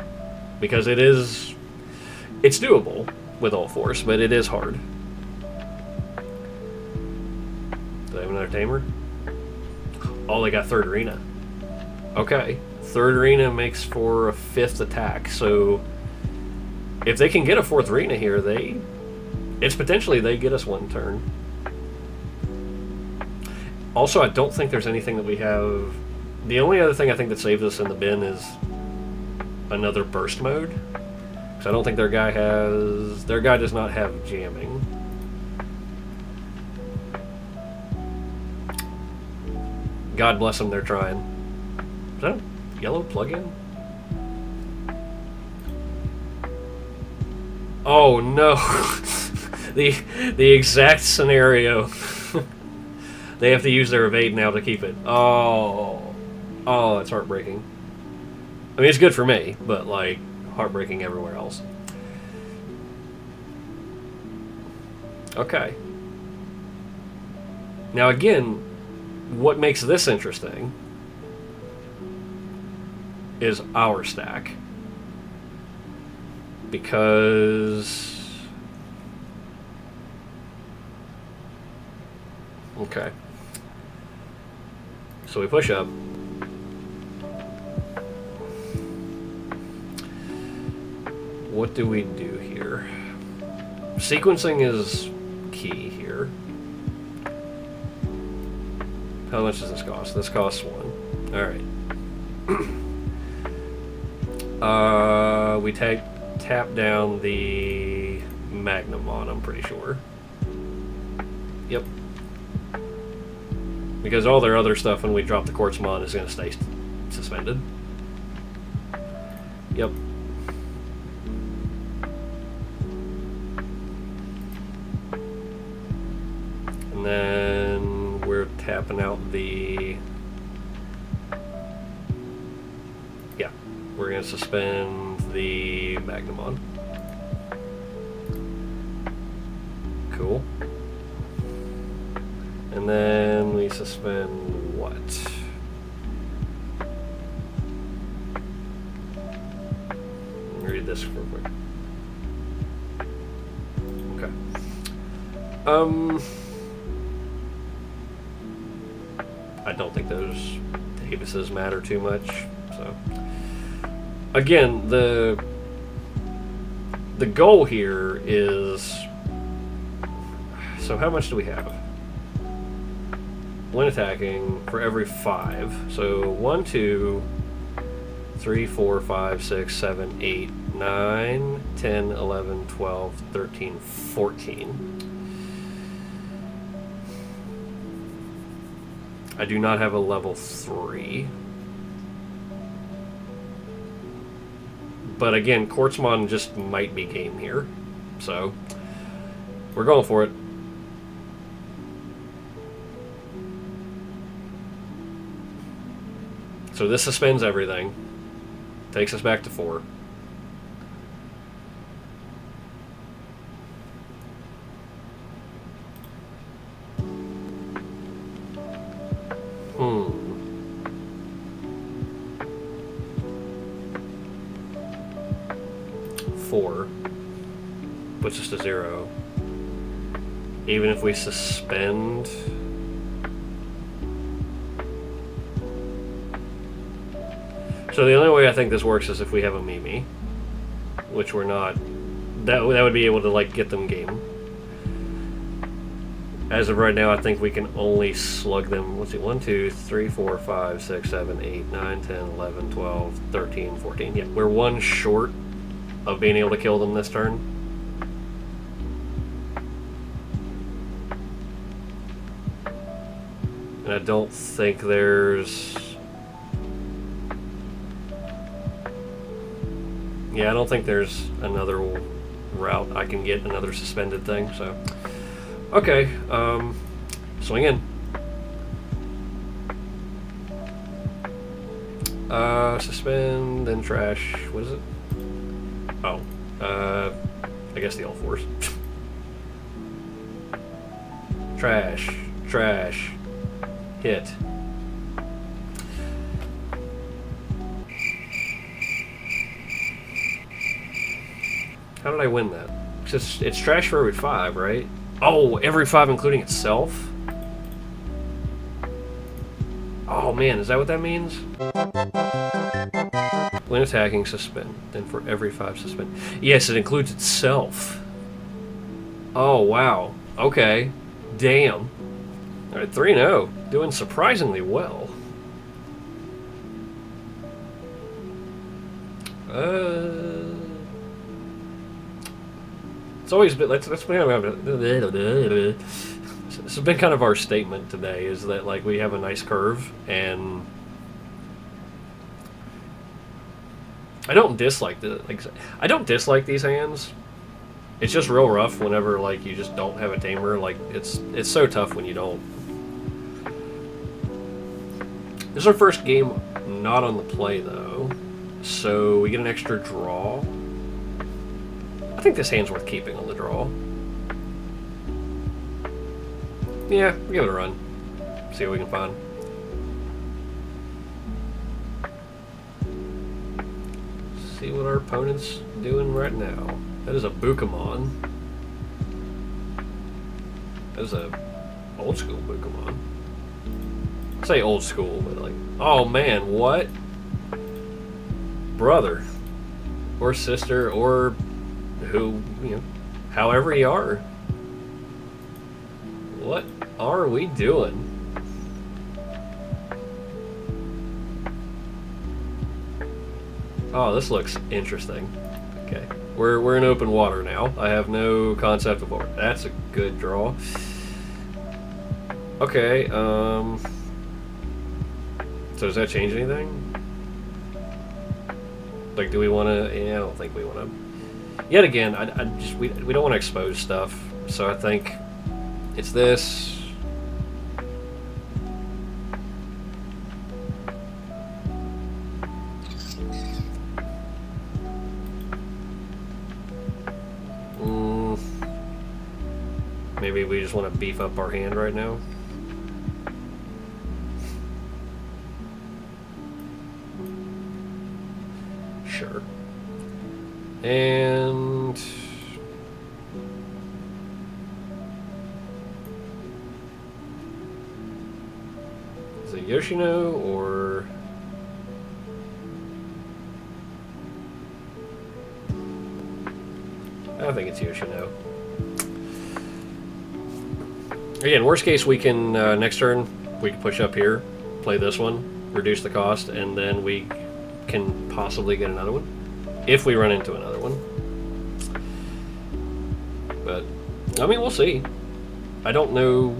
because it's doable with All Force, but it is hard. Do they have another tamer? Oh, they got 3rd arena. Okay, 3rd arena makes for a 5th attack, so if they can get a 4th arena here, it's potentially they get us 1 turn. Also, I don't think there's anything that we have. The only other thing I think that saves us in the bin is another burst mode, because I don't think their guy does not have jamming. God bless them, they're trying. Is that a yellow plug-in? Oh no! the exact scenario. They have to use their evade now to keep it. Oh, that's heartbreaking. I mean, it's good for me, but like heartbreaking everywhere else. Okay. Now again, what makes this interesting is our stack. Because... Okay. So we push up. What do we do here? Sequencing is key here. How much does this cost? This costs 1. Alright. We tap down the Magnamon, I'm pretty sure. Yep. Because all their other stuff when we drop the Quartzmon is going to stay suspended. Yep. And then we're tapping out the... Yeah, we're going to suspend the Magnamon. Cool. And then we suspend what? Let me read this real quick. Okay. I don't think those Davises matter too much. So again, the goal here is, so how much do we have? When attacking for every 5. So 1, 2, 3, 4, 5, 6, 7, 8, 9, 10, 11, 12, 13, 14. I do not have a level 3. But again, Quartzmon just might be game here. So we're going for it. So this suspends everything. Takes us back to 4. Four puts us to 0. Even if we suspend... So the only way I think this works is if we have a Mimi, which we're not. That would be able to like get them game. As of right now, I think we can only slug them. Let's see, 1, 2, 3, 4, 5, 6, 7, 8, 9, 10, 11, 12, 13, 14. Yeah, we're 1 short of being able to kill them this turn. And I don't think there's... Yeah, I don't think there's another route I can get another suspended thing, so... Okay, swing in. Suspend, then trash, what is it? Oh, I guess the All-Fours. Trash, trash, hit. How did I win that? It's trash for every 5, right? Oh, every 5 including itself? Oh man, is that what that means? When attacking, suspend. Then for every 5, suspend. Yes, it includes itself. Oh, wow. Okay. Damn. Alright, 3-0. Doing surprisingly well. It's always been, this has been kind of our statement today, is that like we have a nice curve, and I don't dislike I don't dislike these hands. It's just real rough whenever like you just don't have a tamer. Like it's so tough when you don't. This is our first game not on the play though, so we get an extra draw. I think this hand's worth keeping on the draw. Yeah, we'll give it a run. See what we can find. See what our opponent's doing right now. That is a Bukamon. That is a old school Bukamon. I say old school, but like, oh man, what? Brother. Or sister, or who, you know, however you are. What are we doing? Oh, this looks interesting. Okay, we're in open water now. I have no concept of water. That's a good draw. Okay, so does that change anything? Like, do we want to? Yeah, I don't think we want to. Yet again, we don't want to expose stuff. So I think it's this. we just want to beef up our hand right now. Sure. And is it Yoshino or I think it's Yoshino. Again, worst case, we can next turn we can push up here, play this one, reduce the cost, and then we can possibly get another one if we run into another one. But I mean, we'll see. I don't know.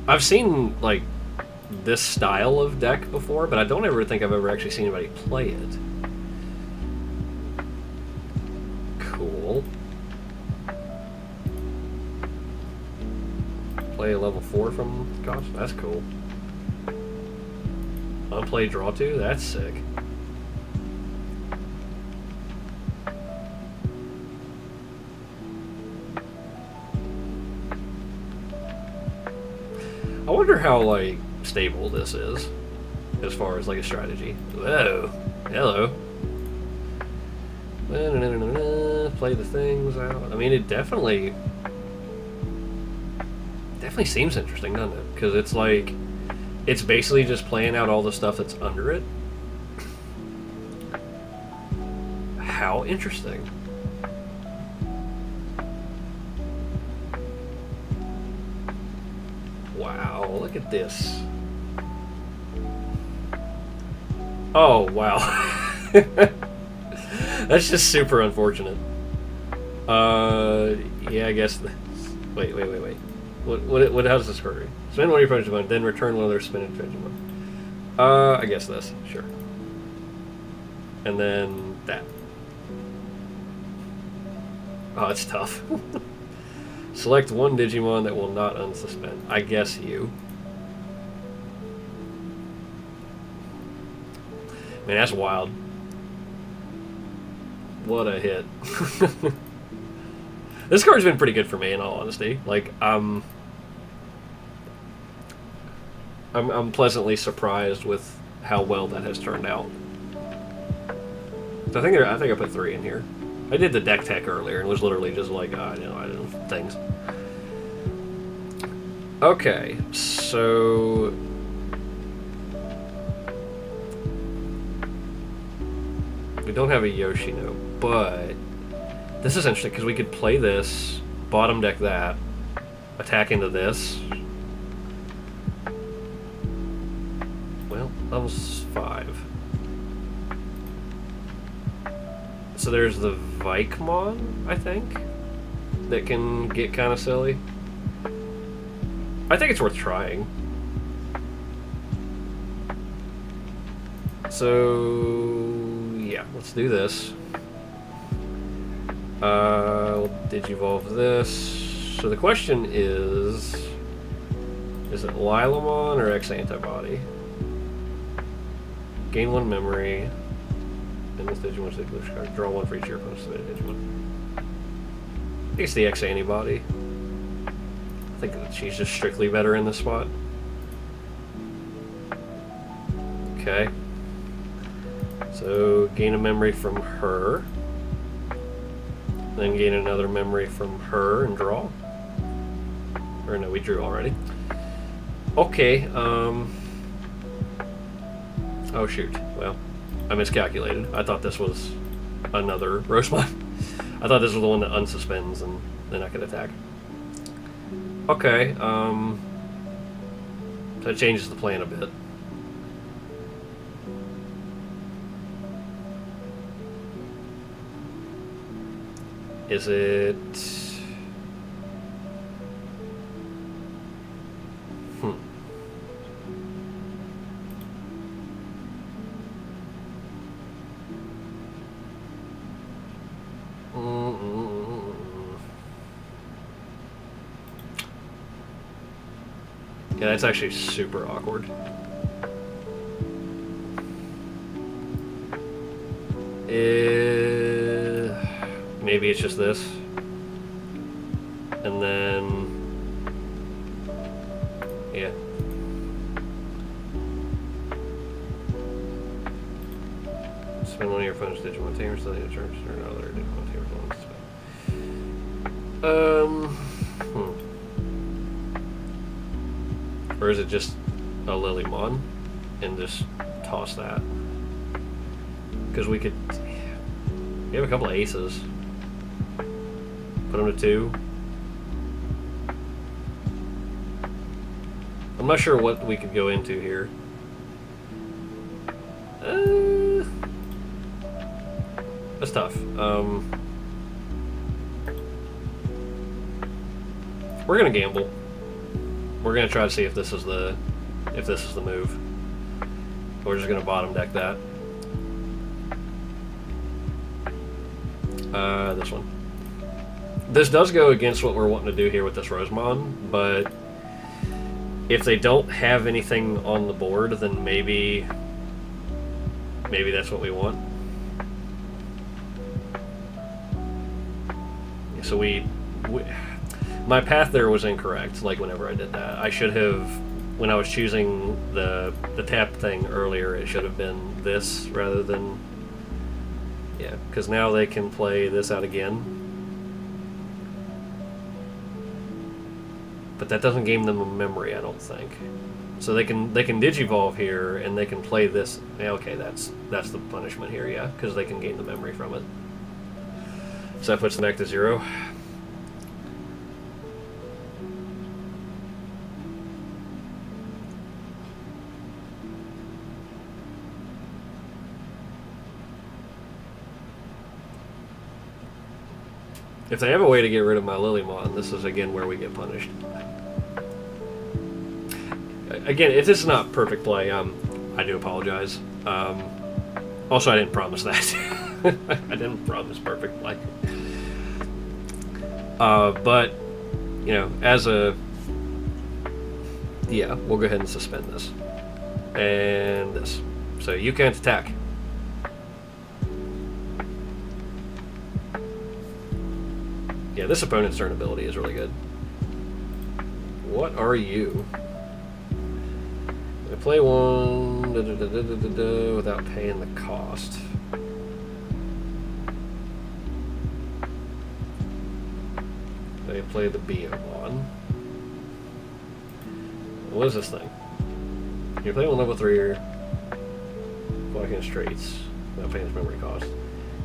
I've seen like this style of deck before, but I don't ever think I've ever actually seen anybody play it. Cool. Play a level 4 from cost. That's cool. Unplay draw 2. That's sick. I wonder how like stable this is as far as like a strategy. Whoa. Hello. Play the things out. I mean, it definitely seems interesting, doesn't it? Because it's like it's basically just playing out all the stuff that's under it. How interesting. Wow, look at this. Oh, wow. That's just super unfortunate. Yeah, I guess. Wait. What? How does this work? Spend one of your opponent's money, then return one of their spin and treasure money. I guess this. Sure. And then that. Oh, it's tough. Select one Digimon that will not unsuspend. I guess you. Man, that's wild. What a hit. This card's been pretty good for me, in all honesty. Like, I'm pleasantly surprised with how well that has turned out. So I think I put 3 in here. I did the deck tech earlier and was literally just like, I don't know, things. Okay, so we don't have a Yoshino, but this is interesting because we could play this, bottom deck that, attack into this. Well, level's 5. So there's the Vikemon, I think, that can get kind of silly. I think it's worth trying. So yeah, let's do this. We'll digivolve this. So the question is it Lilamon or X antibody? Gain 1 memory. And this Digimon Signature card. Draw 1 for each of your opponent's submitted Digimon. I think it's the X antibody. I think that she's just strictly better in this spot. Okay. So gain a memory from her. Then gain another memory from her and draw. Or no, we drew already. Okay, oh shoot. Well, I miscalculated. I thought this was another Rosemon. I thought this was the one that unsuspends and then I could attack. Okay, so that changes the plan a bit. Is it... Yeah, that's actually super awkward. Maybe it's just this. And then, yeah. Spend one of your phone's Digimon tamers so they charge or another Digimon tamer phones. Or is it just a Lilymon and just toss that? Because we have a couple of aces. Put them to 2. I'm not sure what we could go into here. That's tough. We're gonna gamble. We're gonna try to see if this is the move. We're just gonna bottom deck that. This one. This does go against what we're wanting to do here with this Rosemon, but if they don't have anything on the board, then maybe that's what we want. So my path there was incorrect. Like whenever I did that, I should have, when I was choosing the tap thing earlier, it should have been this rather than, yeah, because now they can play this out again. But that doesn't gain them a memory, I don't think. So they can Digivolve here and they can play this. Yeah, okay, that's the punishment here, yeah, because they can gain the memory from it. So that puts them back to 0. If they have a way to get rid of my Lilymon, this is again where we get punished. Again, if this is not perfect play, I do apologize. Also, I didn't promise that. I didn't promise perfect play. But, you know, as a... Yeah, we'll go ahead and suspend this. And this. So you can't attack. Yeah, this opponent's turn ability is really good. What are you? I play one without paying the cost. They play the Beomon. What is this thing? You play one level 3 or blocking the straights without paying its memory cost.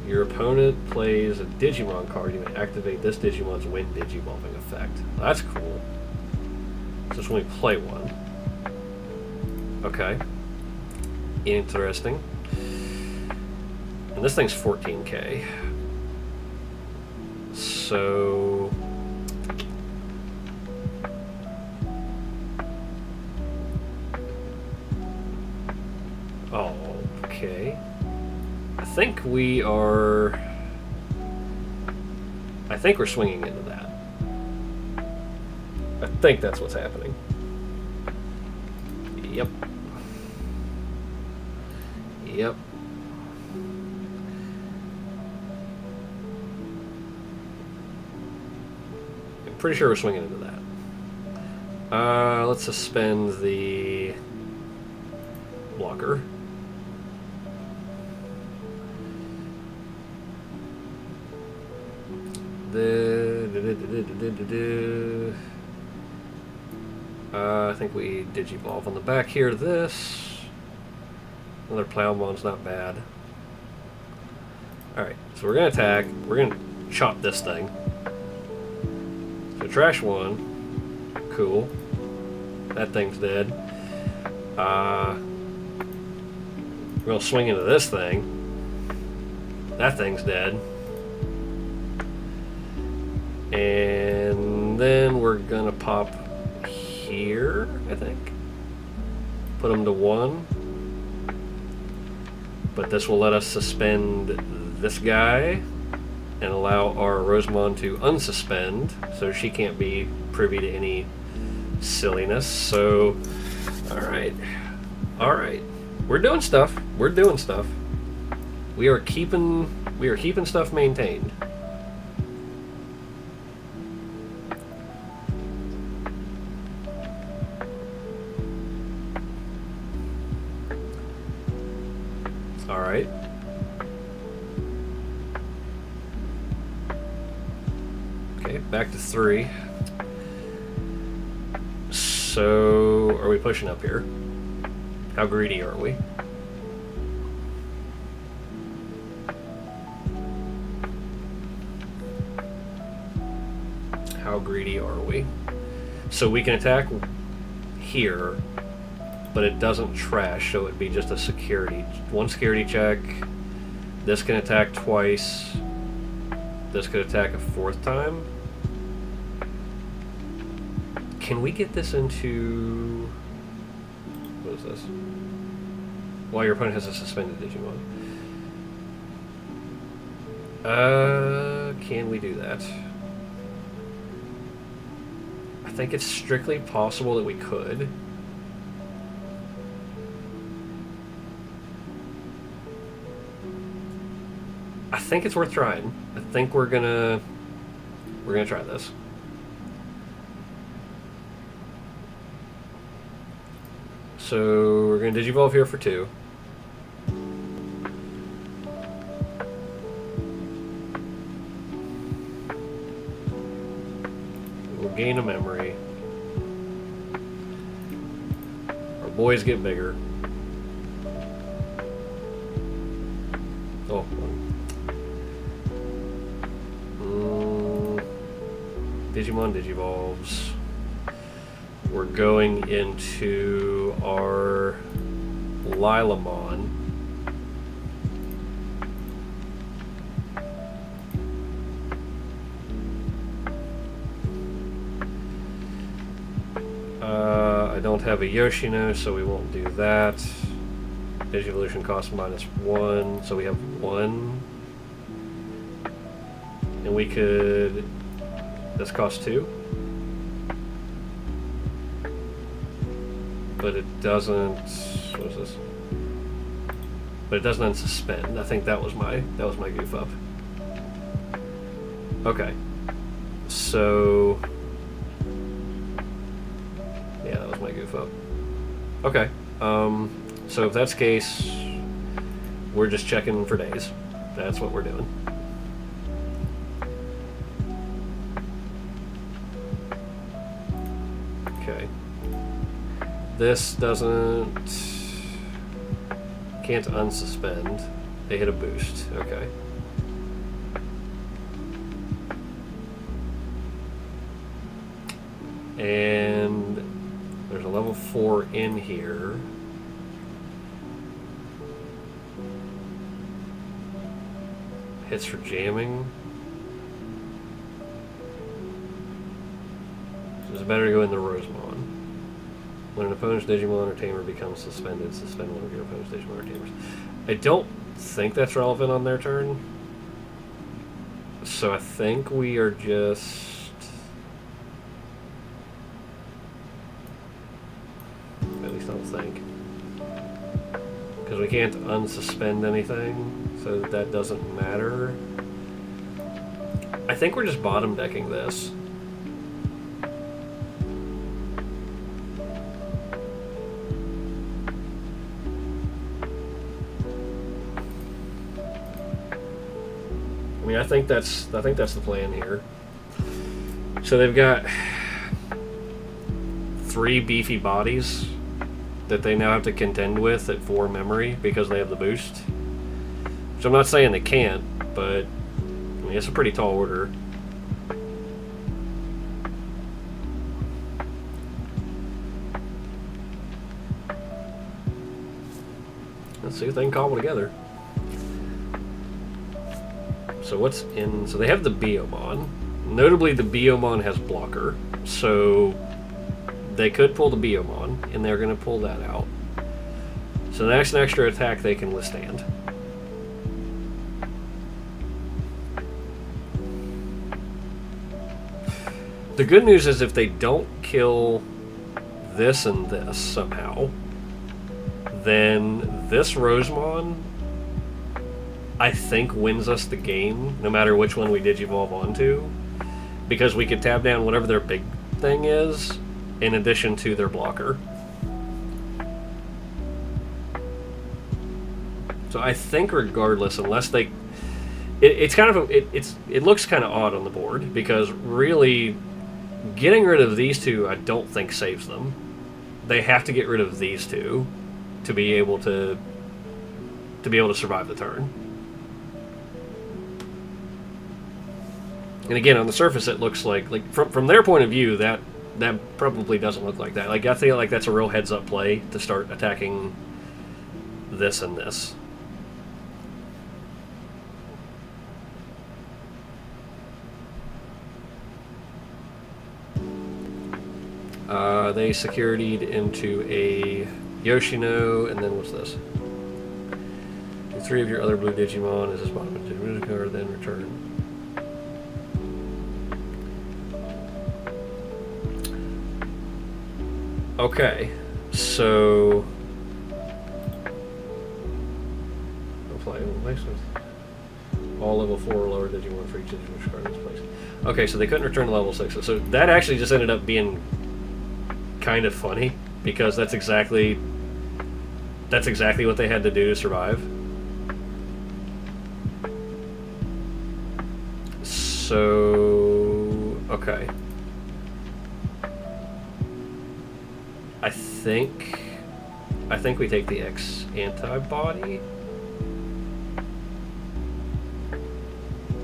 Your opponent plays a Digimon card. You may activate this Digimon's Wind Digivolving effect. That's cool. So it's when we play one. Okay. Interesting. And this thing's 14k. So... Okay. I think we're swinging into that. I think that's what's happening. Yep. Yep. I'm pretty sure we're swinging into that. Let's suspend the blocker. I think we Digivolve on the back here to this. Another Plowmon's not bad. Alright, so we're going to attack. We're going to chop this thing. So trash one. Cool. That thing's dead. We're going to swing into this thing. That thing's dead. And then we're gonna pop here, I think. Put them to 1. But this will let us suspend this guy and allow our Rosemon to unsuspend, so she can't be privy to any silliness. So, alright. Alright. We're doing stuff. We're doing stuff. We are keeping stuff maintained. Alright. Okay, back to 3. So, are we pushing up here? How greedy are we? How greedy are we? So we can attack here, but it doesn't trash, so it'd be just a security. 1 security check. This can attack twice. This could attack a 4th time. Can we get this into... What is this? While your opponent has a suspended Digimon. Can we do that? I think it's strictly possible that we could. I think it's worth trying. I think we're gonna try this. So we're gonna Digivolve here for 2. We'll gain a memory. Our boys get bigger. Oh. Digimon Digivolves. We're going into our Lilamon. I don't have a Yoshino, so we won't do that. Digivolution costs -1, so we have 1. And we could... This costs 2. But it doesn't... What is this? But it doesn't unsuspend. I think that was my goof up. Okay. So... Yeah, that was my goof up. Okay. So if that's the case, we're just checking for days. That's what we're doing. Okay. This can't unsuspend. They hit a boost. Okay. And there's a level 4 in here. Hits for jamming. So it's better to go in the Rosemon. When an opponent's Digimon or Tamer becomes suspended, suspend one of your opponent's Digimon or Tamers. I don't think that's relevant on their turn. So I think we are just... At least I don't think. Because we can't unsuspend anything, so that doesn't matter. I think we're just bottom decking this. I mean, I think that's the plan here. So they've got 3 beefy bodies that they now have to contend with at 4 memory because they have the boost. Which I'm not saying they can't, but I mean, it's a pretty tall order. Let's see if they can cobble together. So what's in... So they have the Biomon. Notably, the Biomon has blocker. So they could pull the Biomon, and they're going to pull that out. So that's an extra attack they can withstand. The good news is if they don't kill this and this somehow, then this Rosemon, I think, wins us the game, no matter which one we Digivolve onto, because we could tab down whatever their big thing is, in addition to their blocker. So So I think regardless, unless they... It's kind of... It looks kind of odd on the board, because really, getting rid of these two I don't think saves them. They have to get rid of these two to be able to survive the turn. And again, on the surface, it looks like from their point of view, that probably doesn't look like that. Like, I feel like that's a real heads-up play to start attacking this and this. They security'd into a Yoshino, and then what's this? Do 3 of your other blue Digimon as this bottom card, then return. Okay, so apply replacement. All level 4 or lower Digimon for each Digimon card in this place. Okay, so they couldn't return to level 6. So that actually just ended up being kind of funny, because that's exactly what they had to do to survive. So okay. I think we take the X antibody.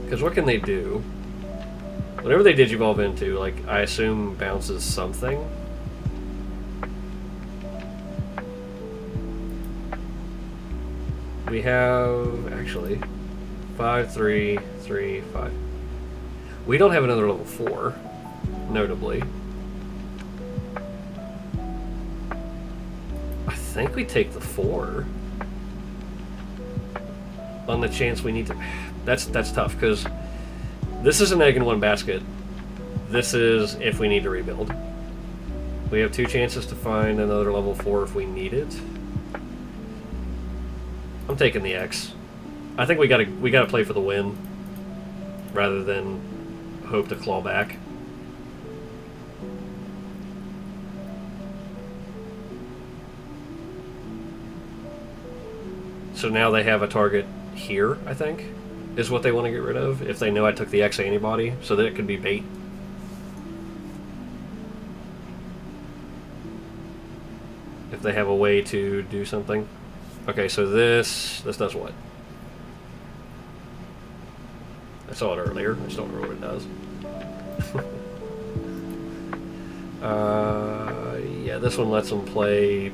Because what can they do? Whatever they digivolve into, like, I assume bounces something. We have, actually, 5, 3, 3, 5. We don't have another level 4, notably. I think we take the 4 on the chance we need to. That's tough, because this is an egg in one basket. This is if we need to rebuild. We have 2 chances to find another level 4 if we need it. I'm taking the X. I think we gotta play for the win rather than hope to claw back. So now they have a target here, I think, is what they want to get rid of, if they know I took the X antibody, so that it could be bait. If they have a way to do something. Okay, so this does what? I saw it earlier. I just don't remember what it does. Yeah, this one lets them play.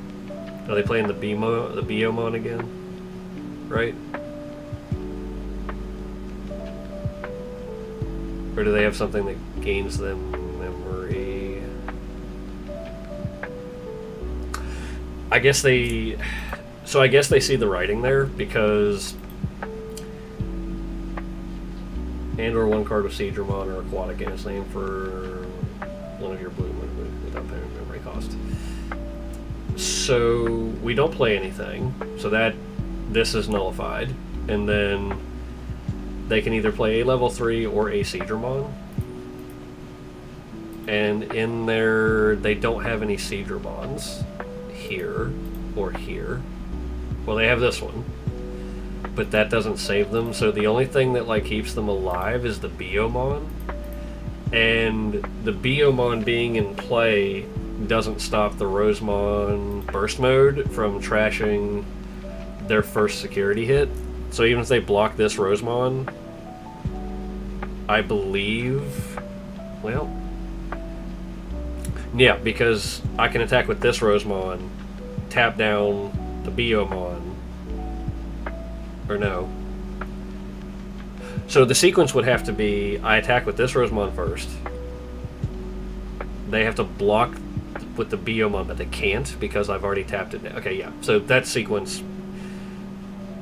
Are they playing the Biomon again? Right? Or do they have something that gains them memory? I guess they see the writing there, because and/or 1 card with Seedramon or Aquatic in its name for 1 of your blue without paying memory cost. So we don't play anything, so that this is nullified, and then they can either play a level 3 or a Seedramon. And in there, they don't have any Seedramons here or here. Well, they have this one, but that doesn't save them. So the only thing that like keeps them alive is the Biomon, and the Biomon being in play doesn't stop the Rosemon burst mode from trashing their first security hit. So even if they block this Rosemon, I believe, well, yeah, because I can attack with this Rosemon, tap down the Biomon, or no. So the sequence would have to be, I attack with this Rosemon first. They have to block with the Biomon, but they can't because I've already tapped it. Okay, yeah. So that sequence,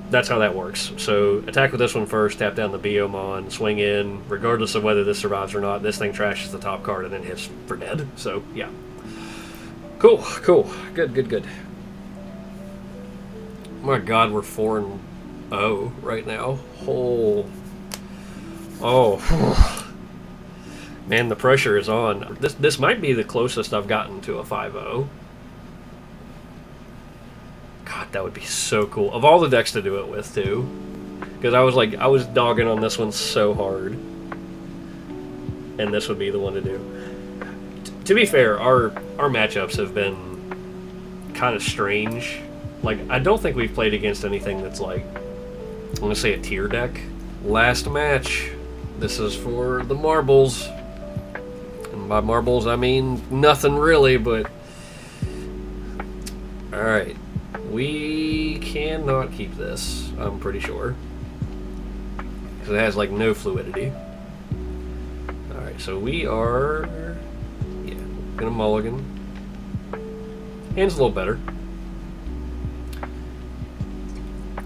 that's how that works. So attack with this one first, tap down the Biomon, swing in, regardless of whether this survives or not. This thing trashes the top card and then hits for dead. So yeah. Cool, cool. Good, good, good. My God, we're 4-0 right now. Oh. Man, the pressure is on. This might be the closest I've gotten to a 5-0. God, That would be so cool. Of all the decks to do it with, too. Because I was dogging on this one so hard. And this would be the one to do. To be fair, our matchups have been kind of strange. Like, I don't think we've played against anything that's like, I'm going to say a tier deck. Last match. This is for the marbles. And by marbles, I mean nothing really, but... Alright. We cannot keep this, I'm pretty sure. Because it has, like, no fluidity. Alright, so we are... Yeah, gonna mulligan. Hand's a little better.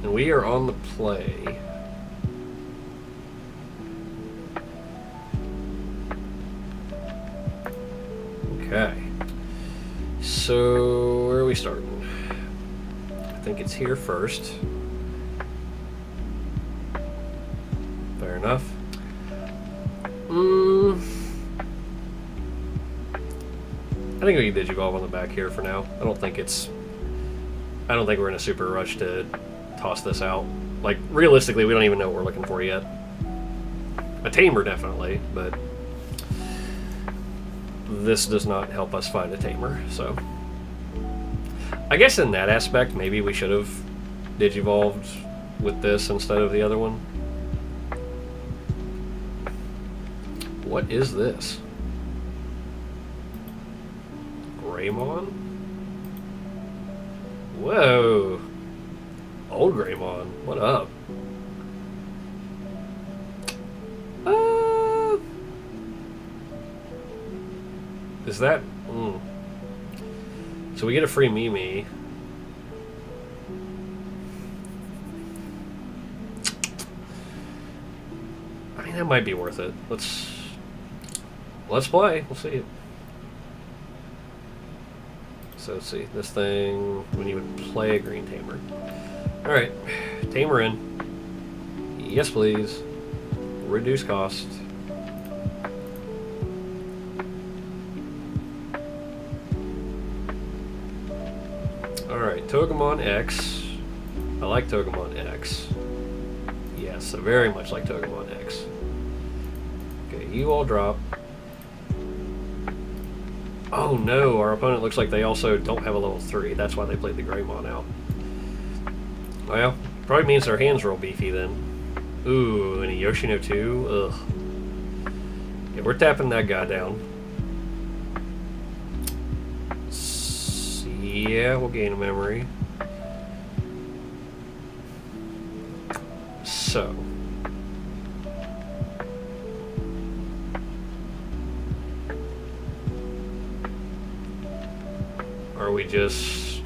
And we are on the play. Okay. So, where are we starting? I think it's here first. Fair enough. I think we can Digivolve on the back here for now. I don't think we're in a super rush to toss this out. Like, realistically, we don't even know what we're looking for yet. A Tamer, definitely, but this does not help us find a Tamer, so... I guess in that aspect, maybe we should have Digivolved with this instead of the other one. What is this? Greymon? Whoa! Old Greymon, what up? Is that... So we get a free Mimi. I mean, that might be worth it. Let's play. We'll see. So let's see. This thing, when you would play a green Tamer. Alright. Tamer in. Yes, please. Reduce cost. Alright, Togemon X. I like Togemon X. Yes, I very much like Togemon X. Okay, you all drop. Oh no, our opponent looks like they also don't have a level 3. That's why they played the Greymon out. Well, probably means their hands real beefy then. Ooh, and a Yoshino 2? Ugh. Yeah, we're tapping that guy down. Yeah, we'll gain a memory. So. Are we just...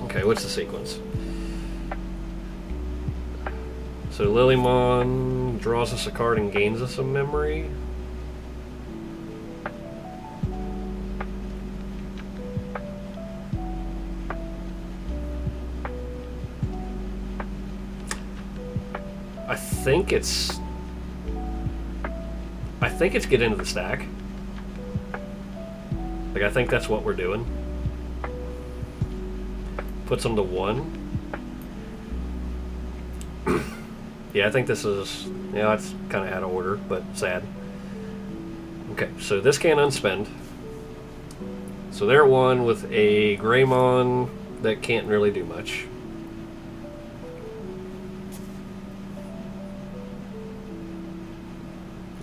Okay, what's the sequence? So Lilymon draws us a card and gains us a memory. I think it's get into the stack. Like, I think that's what we're doing. Puts them to 1. Yeah, I think this is... Yeah, it's kind of out of order, but sad. Okay, so this can't unspend. So they're at 1 with a Greymon that can't really do much.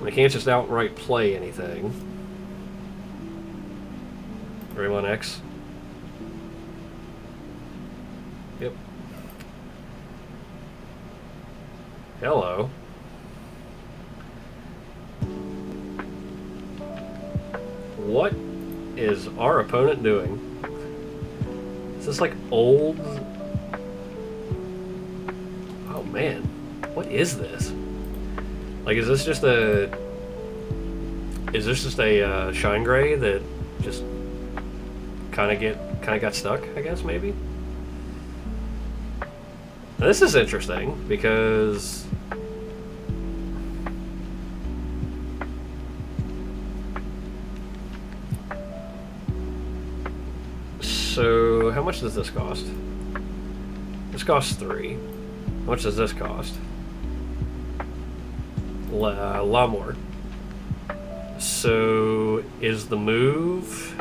I can't just outright play anything. Greymon X. Yep. Hello. What is our opponent doing? Is this like old? Oh man, what is this? Like, is this just a Shine Gray that just kind of got stuck? I guess maybe. Now, this is interesting because So, how much does this cost? This costs 3. How much does this cost? A lot more. So, is the move...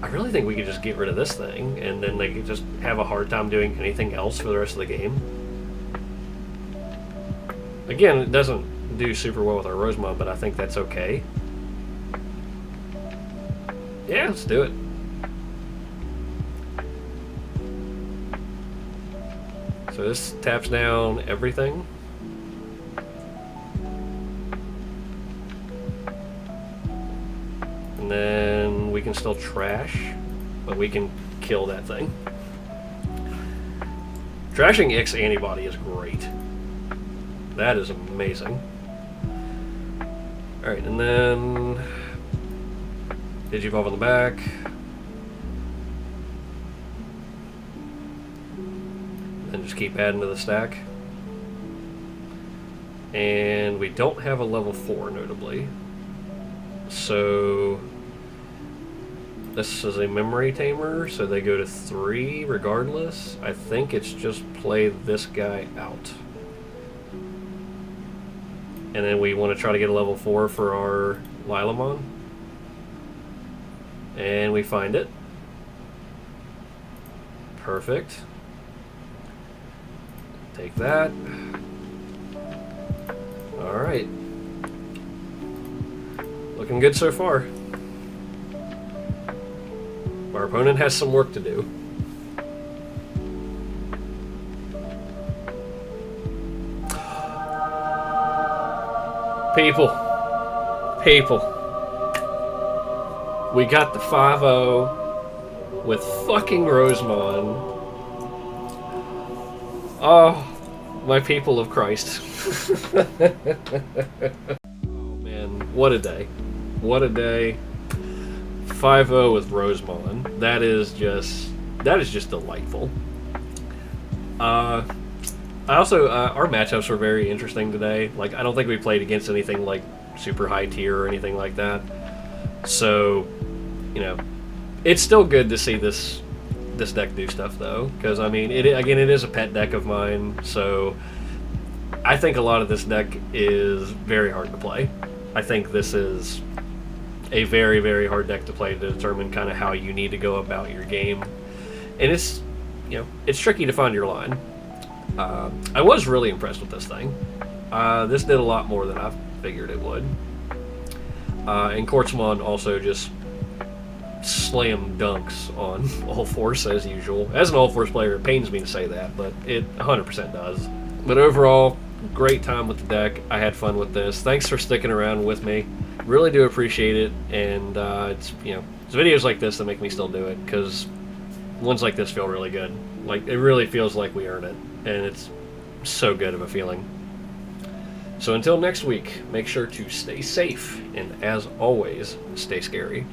I really think we could just get rid of this thing, and then they could just have a hard time doing anything else for the rest of the game. Again, it doesn't do super well with our Rosemont, but I think that's okay. Yeah, let's do it. So this taps down everything. And then we can still trash, but we can kill that thing. Trashing X antibody is great. That is amazing. Alright, and then Digivolve on the back. And just keep adding to the stack. And we don't have a level 4, notably. So this is a memory tamer, so they go to 3 regardless. I think it's just play this guy out. And then we want to try to get a level 4 for our Lilamon. And we find it. Perfect. Take that. Alright. Looking good so far. Our opponent has some work to do. People. We got the 5-0 with fucking Rosemon. Oh, my people of Christ. Oh man, what a day. What a day. 5-0 with Rosemon. That is just delightful. I also, our matchups were very interesting today. Like, I don't think we played against anything like super high tier or anything like that. So, you know, it's still good to see this deck do stuff though, because I mean, it is a pet deck of mine. So, I think a lot of this deck is very hard to play. I think this is a very, very hard deck to play to determine kind of how you need to go about your game, and it's, you know, it's tricky to find your line. I was really impressed with this thing. This did a lot more than I figured it would. And Quartzmon also just slam dunks on all force as usual. As an all force player, it pains me to say that, but it 100% does. But overall, great time with the deck. I had fun with this. Thanks for sticking around with me. Really do appreciate it. And it's, you know, it's videos like this that make me still do it, because ones like this feel really good. Like, it really feels like we earn it, and it's so good of a feeling. So until next week, make sure to stay safe, and as always, stay scary.